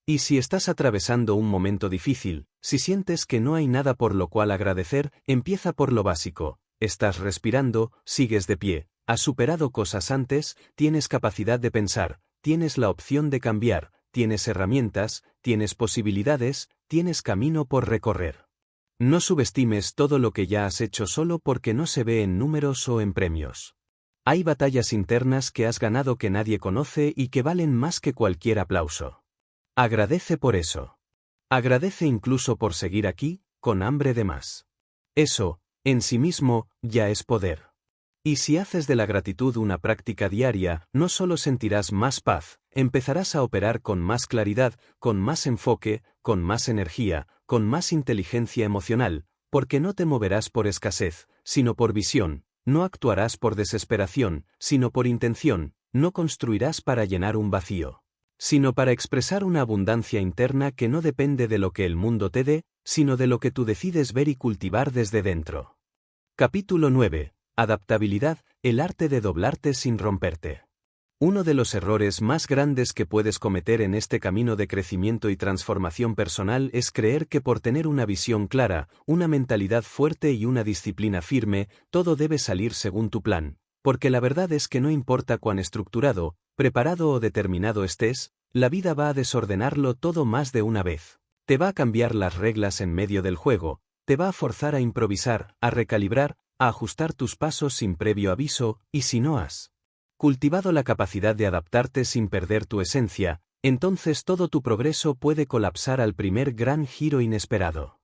S1: Y si estás atravesando un momento difícil, si sientes que no hay nada por lo cual agradecer, empieza por lo básico. Estás respirando, sigues de pie, has superado cosas antes, tienes capacidad de pensar, tienes la opción de cambiar, tienes herramientas, tienes posibilidades, tienes camino por recorrer. No subestimes todo lo que ya has hecho solo porque no se ve en números o en premios. Hay batallas internas que has ganado que nadie conoce y que valen más que cualquier aplauso. Agradece por eso. Agradece incluso por seguir aquí, con hambre de más. Eso, en sí mismo, ya es poder. Y si haces de la gratitud una práctica diaria, no solo sentirás más paz, empezarás a operar con más claridad, con más enfoque, con más energía, con más inteligencia emocional, porque no te moverás por escasez, sino por visión, no actuarás por desesperación, sino por intención, no construirás para llenar un vacío, sino para expresar una abundancia interna que no depende de lo que el mundo te dé, sino de lo que tú decides ver y cultivar desde dentro. Capítulo 9. Adaptabilidad, el arte de doblarte sin romperte. Uno de los errores más grandes que puedes cometer en este camino de crecimiento y transformación personal es creer que por tener una visión clara, una mentalidad fuerte y una disciplina firme, todo debe salir según tu plan, porque la verdad es que no importa cuán estructurado, preparado o determinado estés, la vida va a desordenarlo todo más de una vez. Te va a cambiar las reglas en medio del juego, te va a forzar a improvisar, a recalibrar, a ajustar tus pasos sin previo aviso, y si no has cultivado la capacidad de adaptarte sin perder tu esencia, entonces todo tu progreso puede colapsar al primer gran giro inesperado.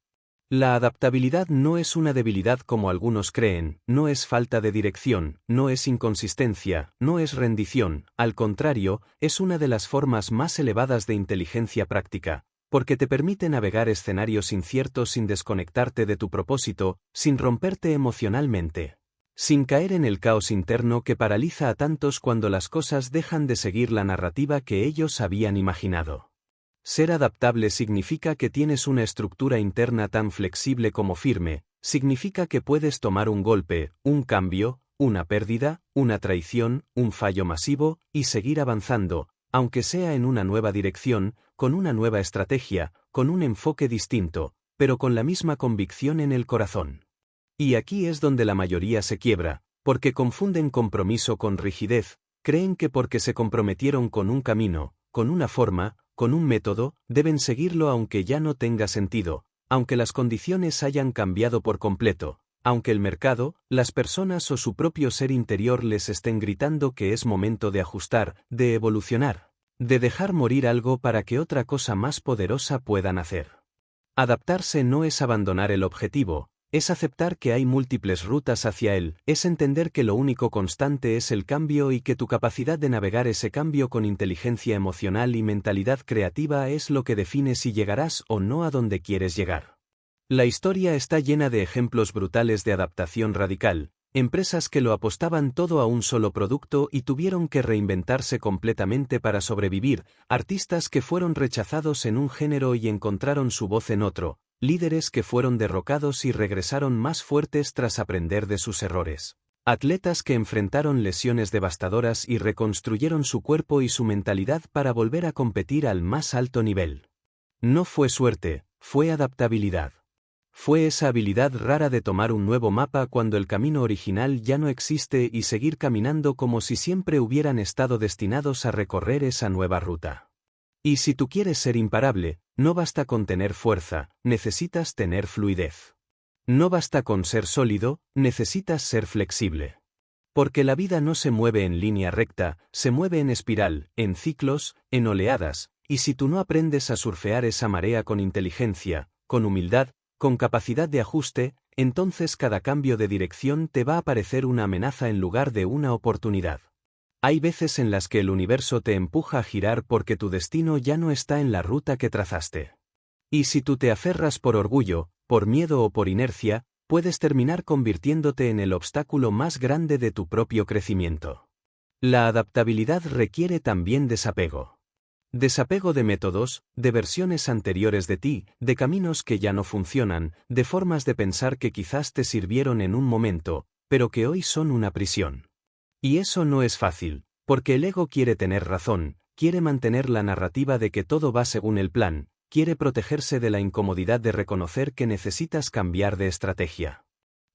S1: La adaptabilidad no es una debilidad como algunos creen, no es falta de dirección, no es inconsistencia, no es rendición, al contrario, es una de las formas más elevadas de inteligencia práctica, porque te permite navegar escenarios inciertos sin desconectarte de tu propósito, sin romperte emocionalmente, sin caer en el caos interno que paraliza a tantos cuando las cosas dejan de seguir la narrativa que ellos habían imaginado. Ser adaptable significa que tienes una estructura interna tan flexible como firme, significa que puedes tomar un golpe, un cambio, una pérdida, una traición, un fallo masivo, y seguir avanzando, aunque sea en una nueva dirección, con una nueva estrategia, con un enfoque distinto, pero con la misma convicción en el corazón. Y aquí es donde la mayoría se quiebra, porque confunden compromiso con rigidez, creen que porque se comprometieron con un camino, con una forma, con un método, deben seguirlo aunque ya no tenga sentido, aunque las condiciones hayan cambiado por completo, aunque el mercado, las personas o su propio ser interior les estén gritando que es momento de ajustar, de evolucionar, de dejar morir algo para que otra cosa más poderosa pueda nacer. Adaptarse no es abandonar el objetivo, es aceptar que hay múltiples rutas hacia él, es entender que lo único constante es el cambio y que tu capacidad de navegar ese cambio con inteligencia emocional y mentalidad creativa es lo que define si llegarás o no a donde quieres llegar. La historia está llena de ejemplos brutales de adaptación radical, empresas que lo apostaban todo a un solo producto y tuvieron que reinventarse completamente para sobrevivir, artistas que fueron rechazados en un género y encontraron su voz en otro, líderes que fueron derrocados y regresaron más fuertes tras aprender de sus errores, atletas que enfrentaron lesiones devastadoras y reconstruyeron su cuerpo y su mentalidad para volver a competir al más alto nivel. No fue suerte, fue adaptabilidad. Fue esa habilidad rara de tomar un nuevo mapa cuando el camino original ya no existe y seguir caminando como si siempre hubieran estado destinados a recorrer esa nueva ruta. Y si tú quieres ser imparable, no basta con tener fuerza, necesitas tener fluidez. No basta con ser sólido, necesitas ser flexible. Porque la vida no se mueve en línea recta, se mueve en espiral, en ciclos, en oleadas, y si tú no aprendes a surfear esa marea con inteligencia, con humildad, con capacidad de ajuste, entonces cada cambio de dirección te va a parecer una amenaza en lugar de una oportunidad. Hay veces en las que el universo te empuja a girar porque tu destino ya no está en la ruta que trazaste. Y si tú te aferras por orgullo, por miedo o por inercia, puedes terminar convirtiéndote en el obstáculo más grande de tu propio crecimiento. La adaptabilidad requiere también desapego. Desapego de métodos, de versiones anteriores de ti, de caminos que ya no funcionan, de formas de pensar que quizás te sirvieron en un momento, pero que hoy son una prisión. Y eso no es fácil, porque el ego quiere tener razón, quiere mantener la narrativa de que todo va según el plan, quiere protegerse de la incomodidad de reconocer que necesitas cambiar de estrategia.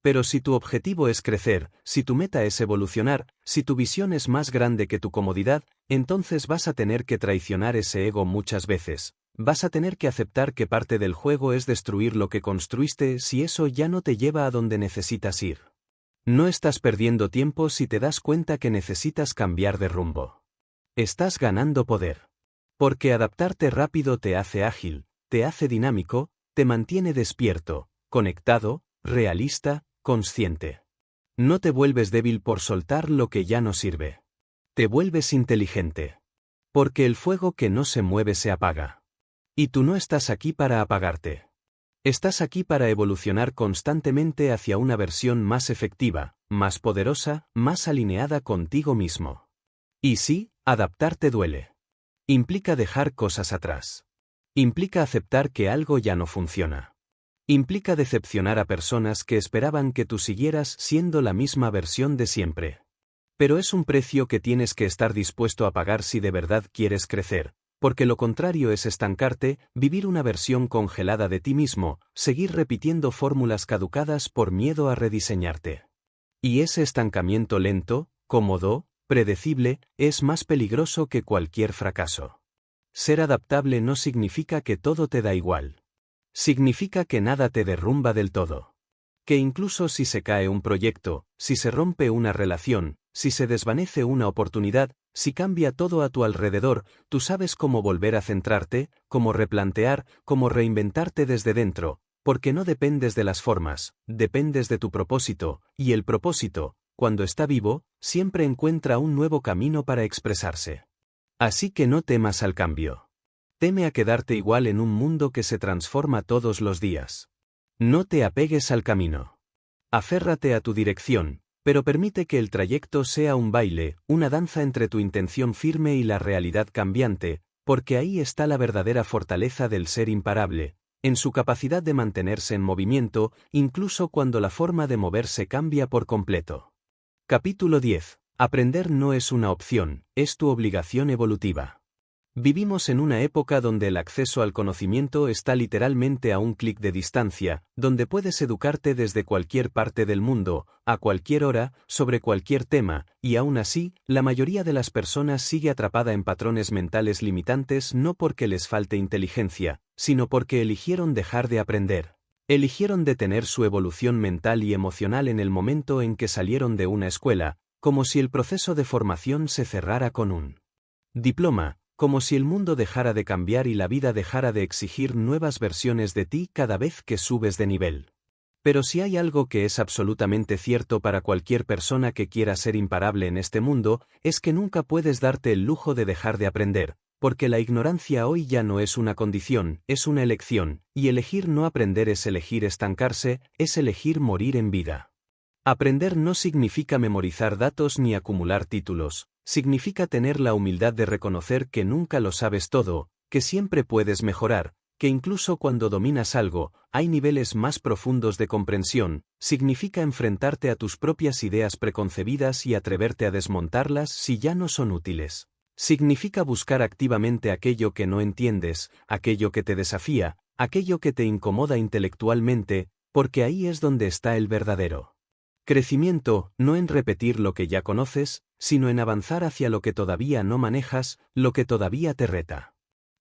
S1: Pero si tu objetivo es crecer, si tu meta es evolucionar, si tu visión es más grande que tu comodidad, entonces vas a tener que traicionar ese ego muchas veces. Vas a tener que aceptar que parte del juego es destruir lo que construiste si eso ya no te lleva a donde necesitas ir. No estás perdiendo tiempo si te das cuenta que necesitas cambiar de rumbo. Estás ganando poder. Porque adaptarte rápido te hace ágil, te hace dinámico, te mantiene despierto, conectado, realista, consciente. No te vuelves débil por soltar lo que ya no sirve. Te vuelves inteligente. Porque el fuego que no se mueve se apaga. Y tú no estás aquí para apagarte. Estás aquí para evolucionar constantemente hacia una versión más efectiva, más poderosa, más alineada contigo mismo. Y sí, adaptarte duele. Implica dejar cosas atrás. Implica aceptar que algo ya no funciona. Implica decepcionar a personas que esperaban que tú siguieras siendo la misma versión de siempre. Pero es un precio que tienes que estar dispuesto a pagar si de verdad quieres crecer, porque lo contrario es estancarte, vivir una versión congelada de ti mismo, seguir repitiendo fórmulas caducadas por miedo a rediseñarte. Y ese estancamiento lento, cómodo, predecible, es más peligroso que cualquier fracaso. Ser adaptable no significa que todo te da igual. Significa que nada te derrumba del todo. Que incluso si se cae un proyecto, si se rompe una relación, si se desvanece una oportunidad, si cambia todo a tu alrededor, tú sabes cómo volver a centrarte, cómo replantear, cómo reinventarte desde dentro, porque no dependes de las formas, dependes de tu propósito, y el propósito, cuando está vivo, siempre encuentra un nuevo camino para expresarse. Así que no temas al cambio. Teme a quedarte igual en un mundo que se transforma todos los días. No te apegues al camino. Aférrate a tu dirección, pero permite que el trayecto sea un baile, una danza entre tu intención firme y la realidad cambiante, porque ahí está la verdadera fortaleza del ser imparable, en su capacidad de mantenerse en movimiento, incluso cuando la forma de moverse cambia por completo. Capítulo 10. Aprender no es una opción, es tu obligación evolutiva. Vivimos en una época donde el acceso al conocimiento está literalmente a un clic de distancia, donde puedes educarte desde cualquier parte del mundo, a cualquier hora, sobre cualquier tema, y aún así, la mayoría de las personas sigue atrapada en patrones mentales limitantes no porque les falte inteligencia, sino porque eligieron dejar de aprender. Eligieron detener su evolución mental y emocional en el momento en que salieron de una escuela, como si el proceso de formación se cerrara con un diploma, como si el mundo dejara de cambiar y la vida dejara de exigir nuevas versiones de ti cada vez que subes de nivel. Pero si hay algo que es absolutamente cierto para cualquier persona que quiera ser imparable en este mundo, es que nunca puedes darte el lujo de dejar de aprender, porque la ignorancia hoy ya no es una condición, es una elección, y elegir no aprender es elegir estancarse, es elegir morir en vida. Aprender no significa memorizar datos ni acumular títulos, significa tener la humildad de reconocer que nunca lo sabes todo, que siempre puedes mejorar, que incluso cuando dominas algo, hay niveles más profundos de comprensión, significa enfrentarte a tus propias ideas preconcebidas y atreverte a desmontarlas si ya no son útiles. Significa buscar activamente aquello que no entiendes, aquello que te desafía, aquello que te incomoda intelectualmente, porque ahí es donde está el verdadero crecimiento, no en repetir lo que ya conoces, sino en avanzar hacia lo que todavía no manejas, lo que todavía te reta.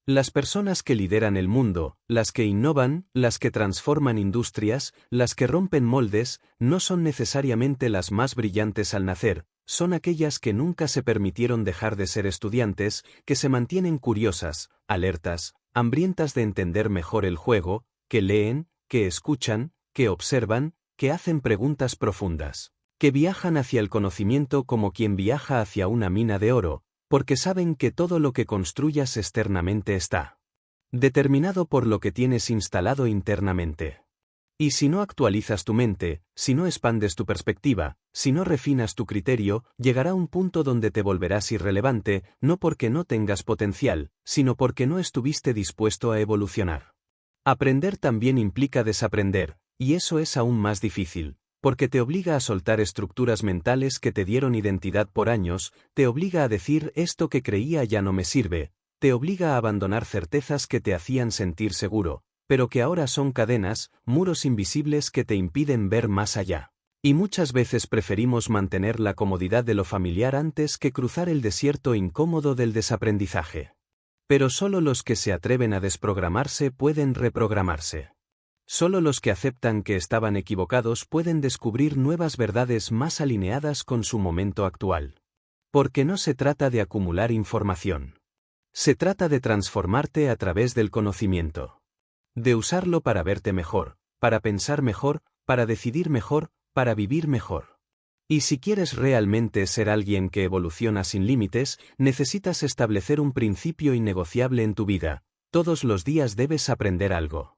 S1: Las personas que lideran el mundo, las que innovan, las que transforman industrias, las que rompen moldes, no son necesariamente las más brillantes al nacer, son aquellas que nunca se permitieron dejar de ser estudiantes, que se mantienen curiosas, alertas, hambrientas de entender mejor el juego, que leen, que escuchan, que observan, que hacen preguntas profundas, que viajan hacia el conocimiento como quien viaja hacia una mina de oro, porque saben que todo lo que construyas externamente está determinado por lo que tienes instalado internamente. Y si no actualizas tu mente, si no expandes tu perspectiva, si no refinas tu criterio, llegará un punto donde te volverás irrelevante, no porque no tengas potencial, sino porque no estuviste dispuesto a evolucionar. Aprender también implica desaprender, y eso es aún más difícil, porque te obliga a soltar estructuras mentales que te dieron identidad por años, te obliga a decir esto que creía ya no me sirve, te obliga a abandonar certezas que te hacían sentir seguro, pero que ahora son cadenas, muros invisibles que te impiden ver más allá. Y muchas veces preferimos mantener la comodidad de lo familiar antes que cruzar el desierto incómodo del desaprendizaje. Pero solo los que se atreven a desprogramarse pueden reprogramarse. Solo los que aceptan que estaban equivocados pueden descubrir nuevas verdades más alineadas con su momento actual. Porque no se trata de acumular información. Se trata de transformarte a través del conocimiento. De usarlo para verte mejor, para pensar mejor, para decidir mejor, para vivir mejor. Y si quieres realmente ser alguien que evoluciona sin límites, necesitas establecer un principio innegociable en tu vida: todos los días debes aprender algo.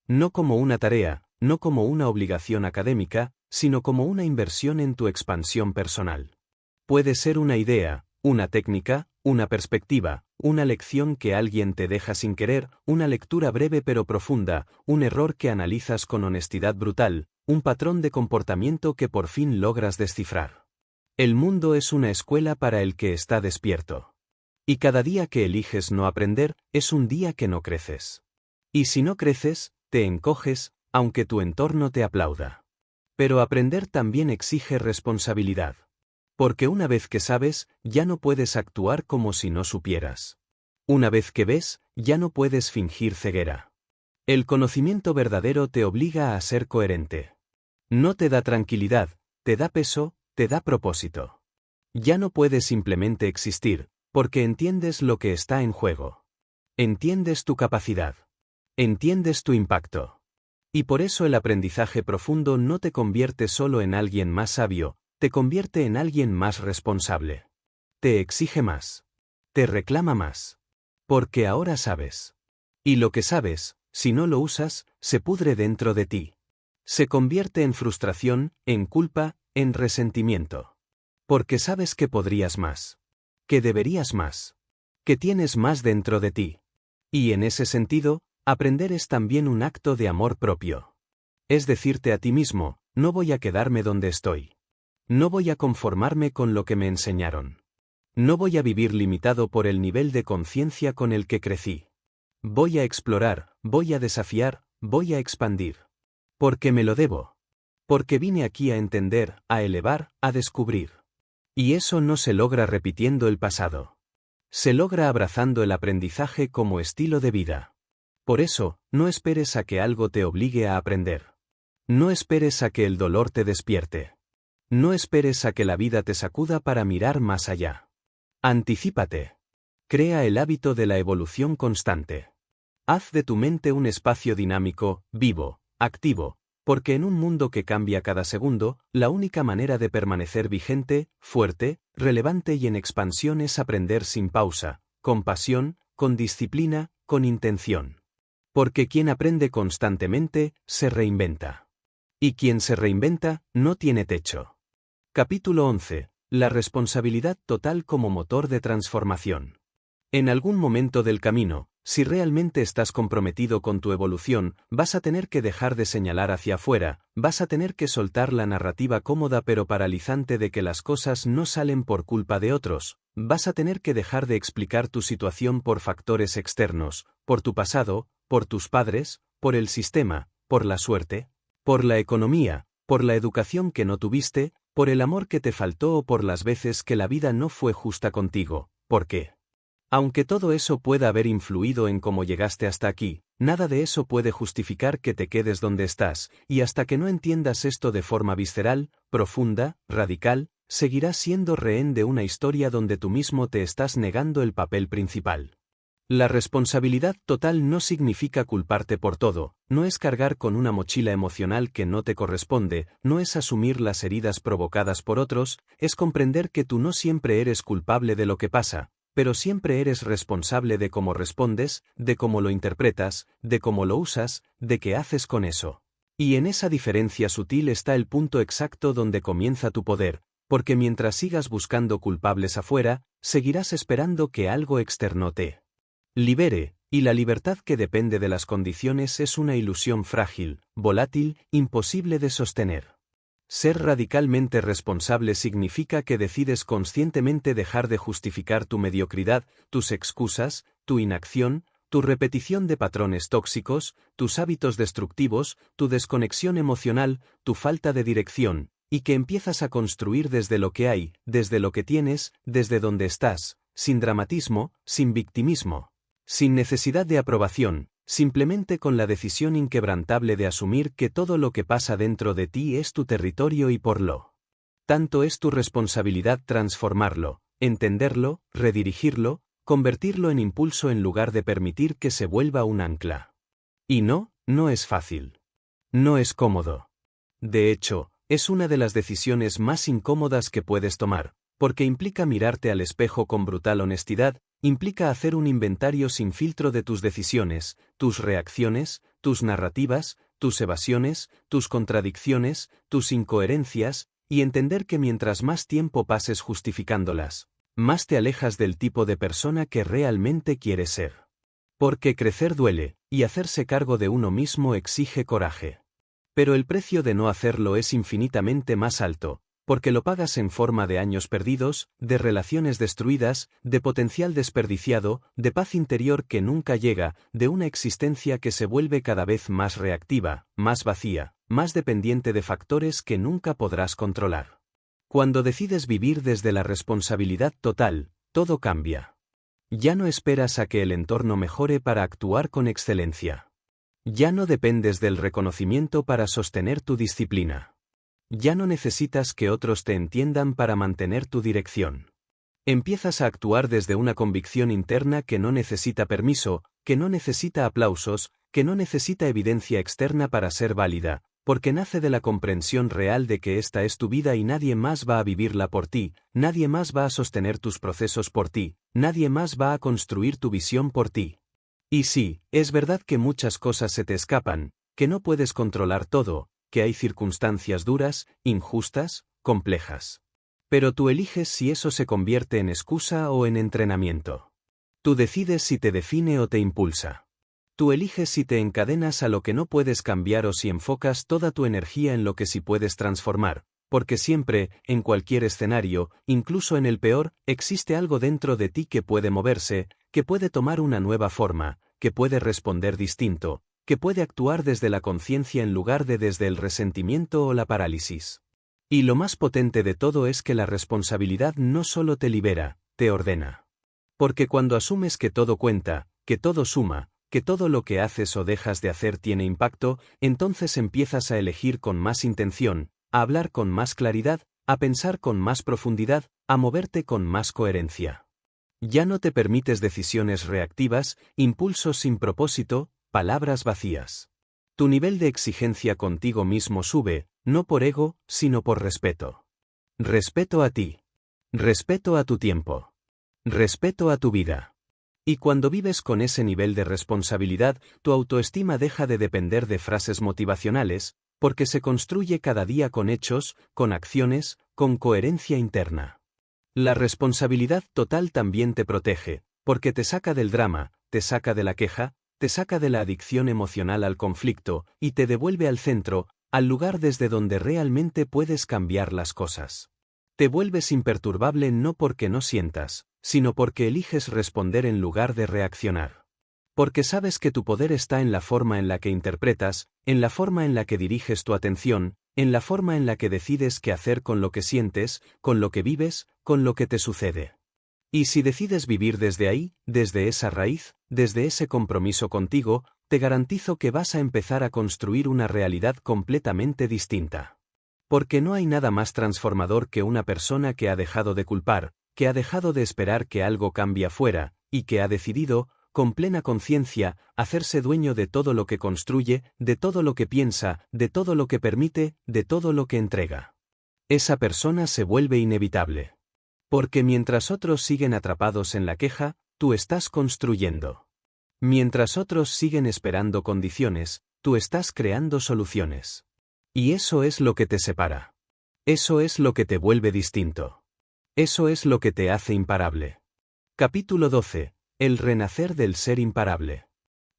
S1: No como una tarea, no como una obligación académica, sino como una inversión en tu expansión personal. Puede ser una idea, una técnica, una perspectiva, una lección que alguien te deja sin querer, una lectura breve pero profunda, un error que analizas con honestidad brutal, un patrón de comportamiento que por fin logras descifrar. El mundo es una escuela para el que está despierto. Y cada día que eliges no aprender, es un día que no creces. Y si no creces, te encoges, aunque tu entorno te aplauda. Pero aprender también exige responsabilidad. Porque una vez que sabes, ya no puedes actuar como si no supieras. Una vez que ves, ya no puedes fingir ceguera. El conocimiento verdadero te obliga a ser coherente. No te da tranquilidad, te da peso, te da propósito. Ya no puedes simplemente existir, porque entiendes lo que está en juego. Entiendes tu capacidad. Entiendes tu impacto. Y por eso el aprendizaje profundo no te convierte solo en alguien más sabio, te convierte en alguien más responsable. Te exige más. Te reclama más. Porque ahora sabes. Y lo que sabes, si no lo usas, se pudre dentro de ti. Se convierte en frustración, en culpa, en resentimiento. Porque sabes que podrías más. Que deberías más. Que tienes más dentro de ti. Y en ese sentido, aprender es también un acto de amor propio. Es decirte a ti mismo: no voy a quedarme donde estoy. No voy a conformarme con lo que me enseñaron. No voy a vivir limitado por el nivel de conciencia con el que crecí. Voy a explorar, voy a desafiar, voy a expandir. Porque me lo debo. Porque vine aquí a entender, a elevar, a descubrir. Y eso no se logra repitiendo el pasado. Se logra abrazando el aprendizaje como estilo de vida. Por eso, no esperes a que algo te obligue a aprender. No esperes a que el dolor te despierte. No esperes a que la vida te sacuda para mirar más allá. Anticípate. Crea el hábito de la evolución constante. Haz de tu mente un espacio dinámico, vivo, activo, porque en un mundo que cambia cada segundo, la única manera de permanecer vigente, fuerte, relevante y en expansión es aprender sin pausa, con pasión, con disciplina, con intención. Porque quien aprende constantemente, se reinventa. Y quien se reinventa, no tiene techo. Capítulo 11. La responsabilidad total como motor de transformación. En algún momento del camino, si realmente estás comprometido con tu evolución, vas a tener que dejar de señalar hacia afuera, vas a tener que soltar la narrativa cómoda pero paralizante de que las cosas no salen por culpa de otros, vas a tener que dejar de explicar tu situación por factores externos, por tu pasado, por tus padres, por el sistema, por la suerte, por la economía, por la educación que no tuviste, por el amor que te faltó o por las veces que la vida no fue justa contigo. ¿Por qué? Aunque todo eso pueda haber influido en cómo llegaste hasta aquí, nada de eso puede justificar que te quedes donde estás, y hasta que no entiendas esto de forma visceral, profunda, radical, seguirás siendo rehén de una historia donde tú mismo te estás negando el papel principal. La responsabilidad total no significa culparte por todo, no es cargar con una mochila emocional que no te corresponde, no es asumir las heridas provocadas por otros, es comprender que tú no siempre eres culpable de lo que pasa, pero siempre eres responsable de cómo respondes, de cómo lo interpretas, de cómo lo usas, de qué haces con eso. Y en esa diferencia sutil está el punto exacto donde comienza tu poder, porque mientras sigas buscando culpables afuera, seguirás esperando que algo externo te libere, y la libertad que depende de las condiciones es una ilusión frágil, volátil, imposible de sostener. Ser radicalmente responsable significa que decides conscientemente dejar de justificar tu mediocridad, tus excusas, tu inacción, tu repetición de patrones tóxicos, tus hábitos destructivos, tu desconexión emocional, tu falta de dirección, y que empiezas a construir desde lo que hay, desde lo que tienes, desde donde estás, sin dramatismo, sin victimismo, sin necesidad de aprobación, simplemente con la decisión inquebrantable de asumir que todo lo que pasa dentro de ti es tu territorio y por lo tanto es tu responsabilidad transformarlo, entenderlo, redirigirlo, convertirlo en impulso en lugar de permitir que se vuelva un ancla. Y no es fácil. No es cómodo. De hecho, es una de las decisiones más incómodas que puedes tomar, porque implica mirarte al espejo con brutal honestidad, implica hacer un inventario sin filtro de tus decisiones, tus reacciones, tus narrativas, tus evasiones, tus contradicciones, tus incoherencias, y entender que mientras más tiempo pases justificándolas, más te alejas del tipo de persona que realmente quieres ser. Porque crecer duele, y hacerse cargo de uno mismo exige coraje. Pero el precio de no hacerlo es infinitamente más alto, porque lo pagas en forma de años perdidos, de relaciones destruidas, de potencial desperdiciado, de paz interior que nunca llega, de una existencia que se vuelve cada vez más reactiva, más vacía, más dependiente de factores que nunca podrás controlar. Cuando decides vivir desde la responsabilidad total, todo cambia. Ya no esperas a que el entorno mejore para actuar con excelencia. Ya no dependes del reconocimiento para sostener tu disciplina. Ya no necesitas que otros te entiendan para mantener tu dirección. Empiezas a actuar desde una convicción interna que no necesita permiso, que no necesita aplausos, que no necesita evidencia externa para ser válida, porque nace de la comprensión real de que esta es tu vida y nadie más va a vivirla por ti, nadie más va a sostener tus procesos por ti, nadie más va a construir tu visión por ti. Y sí, es verdad que muchas cosas se te escapan, que no puedes controlar todo, que hay circunstancias duras, injustas, complejas. Pero tú eliges si eso se convierte en excusa o en entrenamiento. Tú decides si te define o te impulsa. Tú eliges si te encadenas a lo que no puedes cambiar o si enfocas toda tu energía en lo que sí puedes transformar, porque siempre, en cualquier escenario, incluso en el peor, existe algo dentro de ti que puede moverse, que puede tomar una nueva forma, que puede responder distinto, que puede actuar desde la conciencia en lugar de desde el resentimiento o la parálisis. Y lo más potente de todo es que la responsabilidad no solo te libera, te ordena. Porque cuando asumes que todo cuenta, que todo suma, que todo lo que haces o dejas de hacer tiene impacto, entonces empiezas a elegir con más intención, a hablar con más claridad, a pensar con más profundidad, a moverte con más coherencia. Ya no te permites decisiones reactivas, impulsos sin propósito, palabras vacías. Tu nivel de exigencia contigo mismo sube, no por ego, sino por respeto. Respeto a ti. Respeto a tu tiempo. Respeto a tu vida. Y cuando vives con ese nivel de responsabilidad, tu autoestima deja de depender de frases motivacionales, porque se construye cada día con hechos, con acciones, con coherencia interna. La responsabilidad total también te protege, porque te saca del drama, te saca de la queja, te saca de la adicción emocional al conflicto, y te devuelve al centro, al lugar desde donde realmente puedes cambiar las cosas. Te vuelves imperturbable no porque no sientas, sino porque eliges responder en lugar de reaccionar. Porque sabes que tu poder está en la forma en la que interpretas, en la forma en la que diriges tu atención, en la forma en la que decides qué hacer con lo que sientes, con lo que vives, con lo que te sucede. Y si decides vivir desde ahí, desde esa raíz, desde ese compromiso contigo, te garantizo que vas a empezar a construir una realidad completamente distinta. Porque no hay nada más transformador que una persona que ha dejado de culpar, que ha dejado de esperar que algo cambie afuera, y que ha decidido, con plena conciencia, hacerse dueño de todo lo que construye, de todo lo que piensa, de todo lo que permite, de todo lo que entrega. Esa persona se vuelve inevitable. Porque mientras otros siguen atrapados en la queja, tú estás construyendo. Mientras otros siguen esperando condiciones, tú estás creando soluciones. Y eso es lo que te separa. Eso es lo que te vuelve distinto. Eso es lo que te hace imparable. Capítulo 12. El renacer del ser imparable.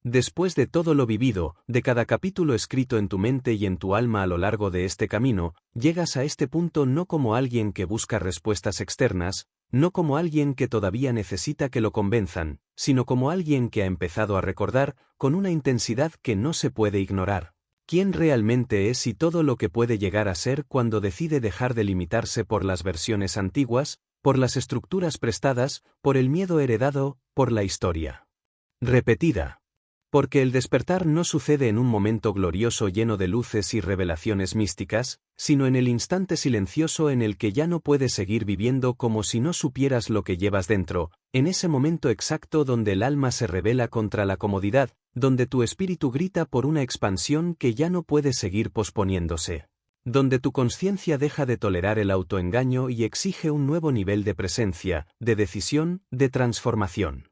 S1: Después de todo lo vivido, de cada capítulo escrito en tu mente y en tu alma a lo largo de este camino, llegas a este punto no como alguien que busca respuestas externas, no como alguien que todavía necesita que lo convenzan, sino como alguien que ha empezado a recordar, con una intensidad que no se puede ignorar, quién realmente es y todo lo que puede llegar a ser cuando decide dejar de limitarse por las versiones antiguas, por las estructuras prestadas, por el miedo heredado, por la historia repetida. Porque el despertar no sucede en un momento glorioso lleno de luces y revelaciones místicas, sino en el instante silencioso en el que ya no puedes seguir viviendo como si no supieras lo que llevas dentro, en ese momento exacto donde el alma se rebela contra la comodidad, donde tu espíritu grita por una expansión que ya no puede seguir posponiéndose. Donde tu conciencia deja de tolerar el autoengaño y exige un nuevo nivel de presencia, de decisión, de transformación.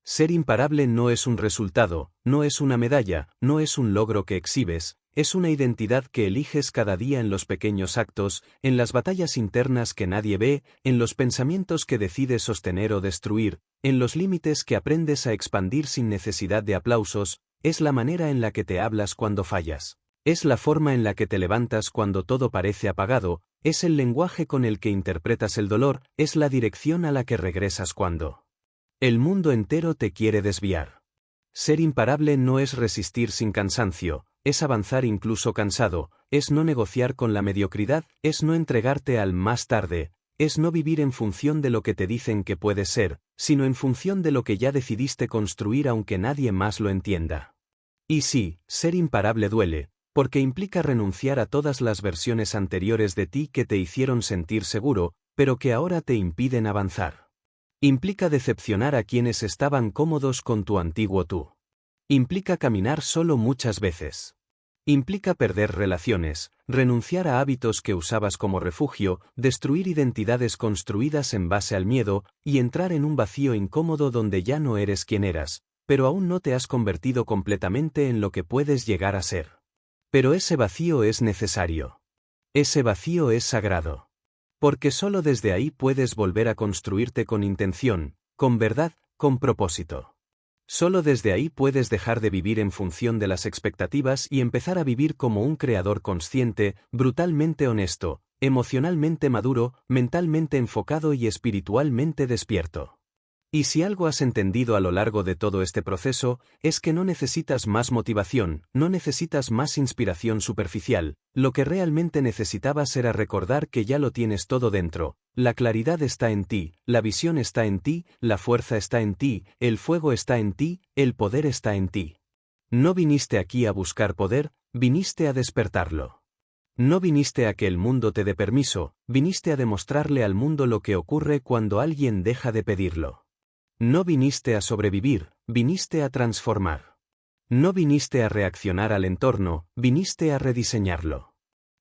S1: Ser imparable no es un resultado, no es una medalla, no es un logro que exhibes, es una identidad que eliges cada día en los pequeños actos, en las batallas internas que nadie ve, en los pensamientos que decides sostener o destruir, en los límites que aprendes a expandir sin necesidad de aplausos, es la manera en la que te hablas cuando fallas. Es la forma en la que te levantas cuando todo parece apagado, es el lenguaje con el que interpretas el dolor, es la dirección a la que regresas cuando el mundo entero te quiere desviar. Ser imparable no es resistir sin cansancio, es avanzar incluso cansado, es no negociar con la mediocridad, es no entregarte al más tarde, es no vivir en función de lo que te dicen que puedes ser, sino en función de lo que ya decidiste construir aunque nadie más lo entienda. Y sí, ser imparable duele, porque implica renunciar a todas las versiones anteriores de ti que te hicieron sentir seguro, pero que ahora te impiden avanzar. Implica decepcionar a quienes estaban cómodos con tu antiguo tú. Implica caminar solo muchas veces. Implica perder relaciones, renunciar a hábitos que usabas como refugio, destruir identidades construidas en base al miedo, y entrar en un vacío incómodo donde ya no eres quien eras, pero aún no te has convertido completamente en lo que puedes llegar a ser. Pero ese vacío es necesario. Ese vacío es sagrado. Porque solo desde ahí puedes volver a construirte con intención, con verdad, con propósito. Solo desde ahí puedes dejar de vivir en función de las expectativas y empezar a vivir como un creador consciente, brutalmente honesto, emocionalmente maduro, mentalmente enfocado y espiritualmente despierto. Y si algo has entendido a lo largo de todo este proceso, es que no necesitas más motivación, no necesitas más inspiración superficial, lo que realmente necesitabas era recordar que ya lo tienes todo dentro, la claridad está en ti, la visión está en ti, la fuerza está en ti, el fuego está en ti, el poder está en ti. No viniste aquí a buscar poder, viniste a despertarlo. No viniste a que el mundo te dé permiso, viniste a demostrarle al mundo lo que ocurre cuando alguien deja de pedirlo. No viniste a sobrevivir, viniste a transformar. No viniste a reaccionar al entorno, viniste a rediseñarlo.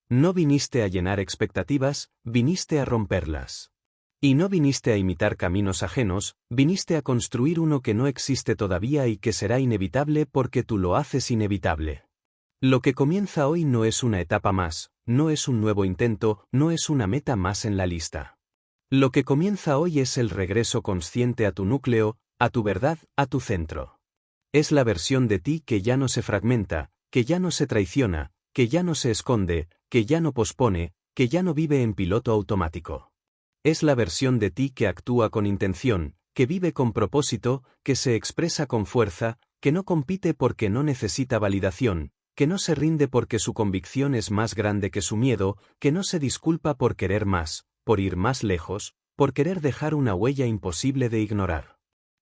S1: No viniste a llenar expectativas, viniste a romperlas. Y no viniste a imitar caminos ajenos, viniste a construir uno que no existe todavía y que será inevitable porque tú lo haces inevitable. Lo que comienza hoy no es una etapa más, no es un nuevo intento, no es una meta más en la lista. Lo que comienza hoy es el regreso consciente a tu núcleo, a tu verdad, a tu centro. Es la versión de ti que ya no se fragmenta, que ya no se traiciona, que ya no se esconde, que ya no pospone, que ya no vive en piloto automático. Es la versión de ti que actúa con intención, que vive con propósito, que se expresa con fuerza, que no compite porque no necesita validación, que no se rinde porque su convicción es más grande que su miedo, que no se disculpa por querer más, por ir más lejos, por querer dejar una huella imposible de ignorar.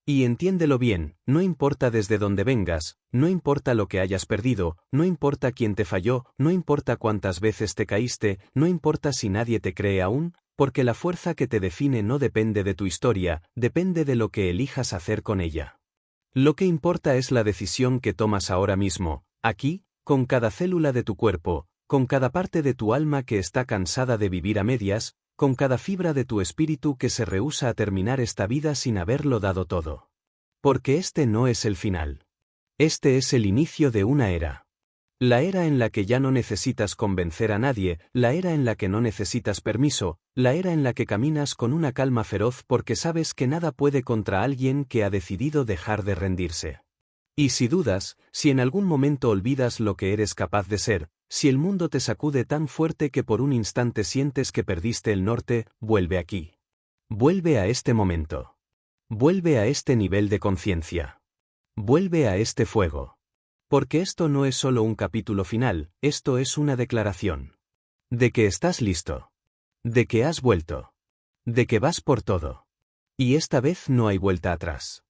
S1: Y entiéndelo bien, no importa desde dónde vengas, no importa lo que hayas perdido, no importa quién te falló, no importa cuántas veces te caíste, no importa si nadie te cree aún, porque la fuerza que te define no depende de tu historia, depende de lo que elijas hacer con ella. Lo que importa es la decisión que tomas ahora mismo, aquí, con cada célula de tu cuerpo, con cada parte de tu alma que está cansada de vivir a medias, con cada fibra de tu espíritu que se rehúsa a terminar esta vida sin haberlo dado todo. Porque este no es el final. Este es el inicio de una era. La era en la que ya no necesitas convencer a nadie, la era en la que no necesitas permiso, la era en la que caminas con una calma feroz porque sabes que nada puede contra alguien que ha decidido dejar de rendirse. Y si dudas, si en algún momento olvidas lo que eres capaz de ser, si el mundo te sacude tan fuerte que por un instante sientes que perdiste el norte, vuelve aquí. Vuelve a este momento. Vuelve a este nivel de conciencia. Vuelve a este fuego. Porque esto no es solo un capítulo final, esto es una declaración. De que estás listo. De que has vuelto. De que vas por todo. Y esta vez no hay vuelta atrás.